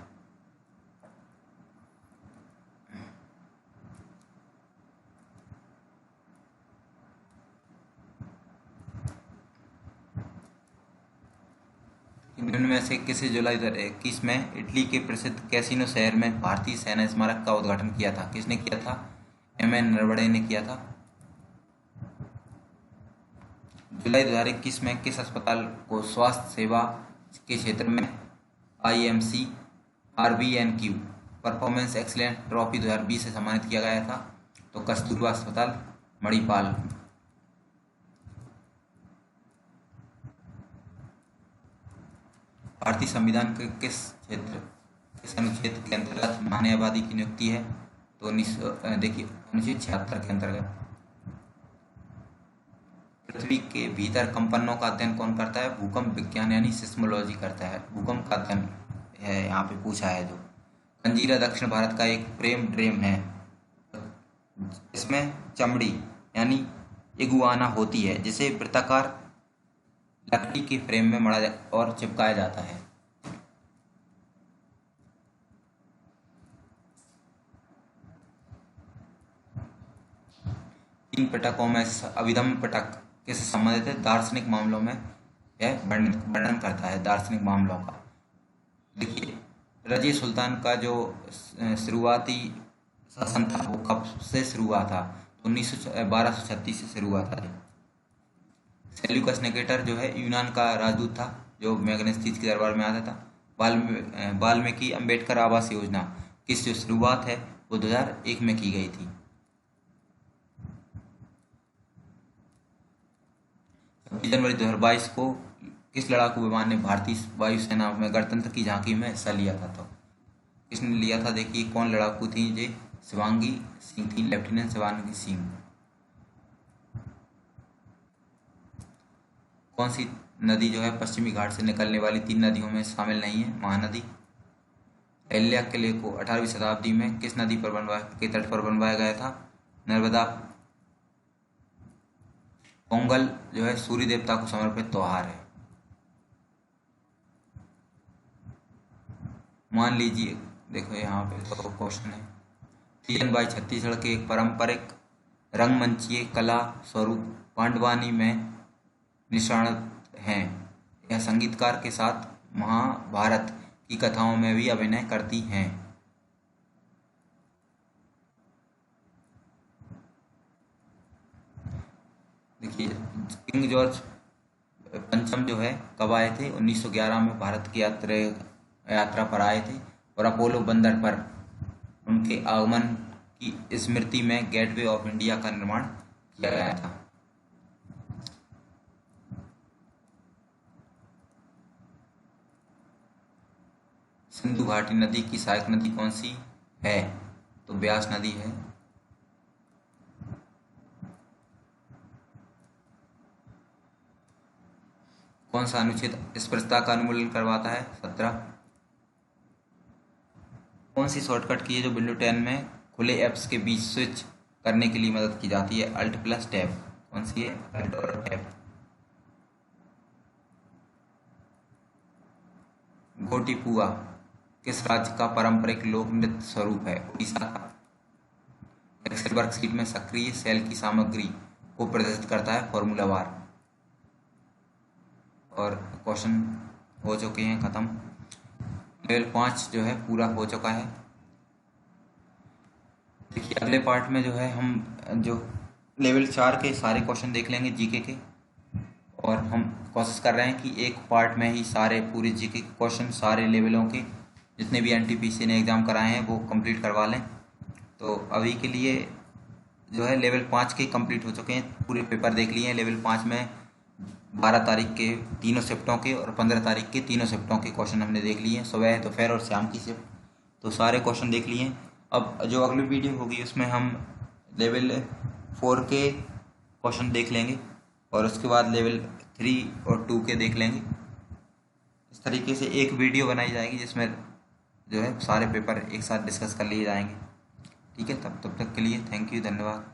निम्न में से किसे जुलाई 2021 में इटली के प्रसिद्ध कैसीनो शहर में भारतीय सेना स्मारक का उद्घाटन किया था? किसने किया था? एमएन नरवणे ने किया था। जुलाई 2021 में किस अस्पताल को स्वास्थ्य सेवा के क्षेत्र में आईएमसी आरबीएनक्यू परफॉर्मेंस एक्सीलेंस ट्रॉफी 2020 से सम्मानित किया गया था? तो कस्तूरबा अस्पताल, मणिपाल। भारतीय संविधान के किस अनुच्छेद के अंतर्गत मानव आबादी की नियुक्ति है? तो देखिए अनुच्छेद 76 के अंतर्गत। पृथ्वी के भीतर कंपनों का अध्ययन कौन करता है? भूकंप विज्ञान यानी सिस्मोलॉजी करता है। भूकंप का अध्ययन है यहाँ पे पूछा है। जो कंजीरा दक्षिण भारत का एक प्रेम ड्रेम है। इसमें चमड़ी यानी इगुआना होती है, जिसे वृत्ताकार लकड़ी के फ्रेम में मढ़ा और चिपकाया जाता है। तीन पिटकों में अभिधम पिटक किससे संबंधित है? दार्शनिक मामलों में यह वर्णन करता है, दार्शनिक मामलों का। देखिए, रजी सुल्तान का जो शुरुआती शासन था वो कब से शुरू हुआ था? 1236 से शुरू हुआ था। सेल्यूकस निकेटर जो है यूनान का राजदूत था, जो मैग्नेस्तीस के दरबार में आता था। वाल्मीकि अम्बेडकर आवास योजना किस जो शुरुआत है वो 2001 में की गई थी। जनवरी 2022 को किस लड़ाकू विमान ने भारतीय वायुसेना में गणतंत्र की झांकी में हिस्सा लिया था? तो किसने लिया था? देखिए कौन लड़ाकू थी? ये शिवांगी सिंह थी, लेफ्टिनेंट शिवांगी सिंह। कौन सी नदी जो है पश्चिमी घाट से निकलने वाली 3 नदियों में शामिल नहीं है? महानदी। अहिल्या किले को 18वीं शताब्दी में किस नदी पर के तट पर बनवाया गया था? नर्मदा। पोंगल जो है सूर्य देवता को समर्पित त्योहार है। मान लीजिए देखो यहाँ पे तो क्वेश्चन है, TN बाई छत्तीसगढ़ के एक पारंपरिक रंगमंचीय कला स्वरूप पांडवानी में निष्णात हैं। यह संगीतकार के साथ महाभारत की कथाओं में भी अभिनय करती हैं। देखिए, किंग जॉर्ज पंचम जो है कब आए थे? 1911 में भारत की यात्रा पर आए थे और अपोलो बंदर पर उनके आगमन की स्मृति में गेटवे ऑफ इंडिया का निर्माण किया गया था। सिंधु घाटी नदी की सहायक नदी कौन सी है? तो ब्यास नदी है। कौन सा अनुच्छेद अस्पृश्यता का उन्मूलन करवाता है? 17। कौन सी शॉर्टकट की है जो विंडो 10 में खुले एप्स के बीच स्विच करने के लिए मदद की जाती है? Alt plus tab. कौन सी है? अल्ट और टैब। गोटीपुआ किस राज्य का पारंपरिक लोक नृत्य स्वरूप है? उड़ीसा का। एक्सेल वर्कशीट में सक्रिय सेल की सामग्री को प्रदर्शित करता है फॉर्मूला बार। और क्वेश्चन हो चुके हैं खत्म। लेवल 5 जो है पूरा हो चुका है। देखिए अगले पार्ट में जो है हम जो लेवल 4 के सारे क्वेश्चन देख लेंगे जीके के, और हम कोशिश कर रहे हैं कि एक पार्ट में ही सारे पूरे जीके के क्वेश्चन सारे लेवलों के जितने भी NTPC ने एग्ज़ाम कराए हैं वो कंप्लीट करवा लें। तो अभी के लिए जो है लेवल 5 के कंप्लीट हो चुके हैं, पूरे पेपर देख लिए हैं। लेवल 5 में 12 तारीख के तीनों शिफ्टों के और 15 तारीख के तीनों शिफ्टों के क्वेश्चन हमने देख लिए हैं, सुबह दोपहर और शाम की शिफ्ट। तो सारे क्वेश्चन देख लिए हैं। अब जो अगली वीडियो होगी उसमें हम लेवल 4 के क्वेश्चन देख लेंगे और उसके बाद लेवल 3 और 2 के देख लेंगे। इस तरीके से एक वीडियो बनाई जाएगी जिसमें जो है सारे पेपर एक साथ डिस्कस कर लिए जाएंगे। ठीक है, तब तक के लिए थैंक यू, धन्यवाद।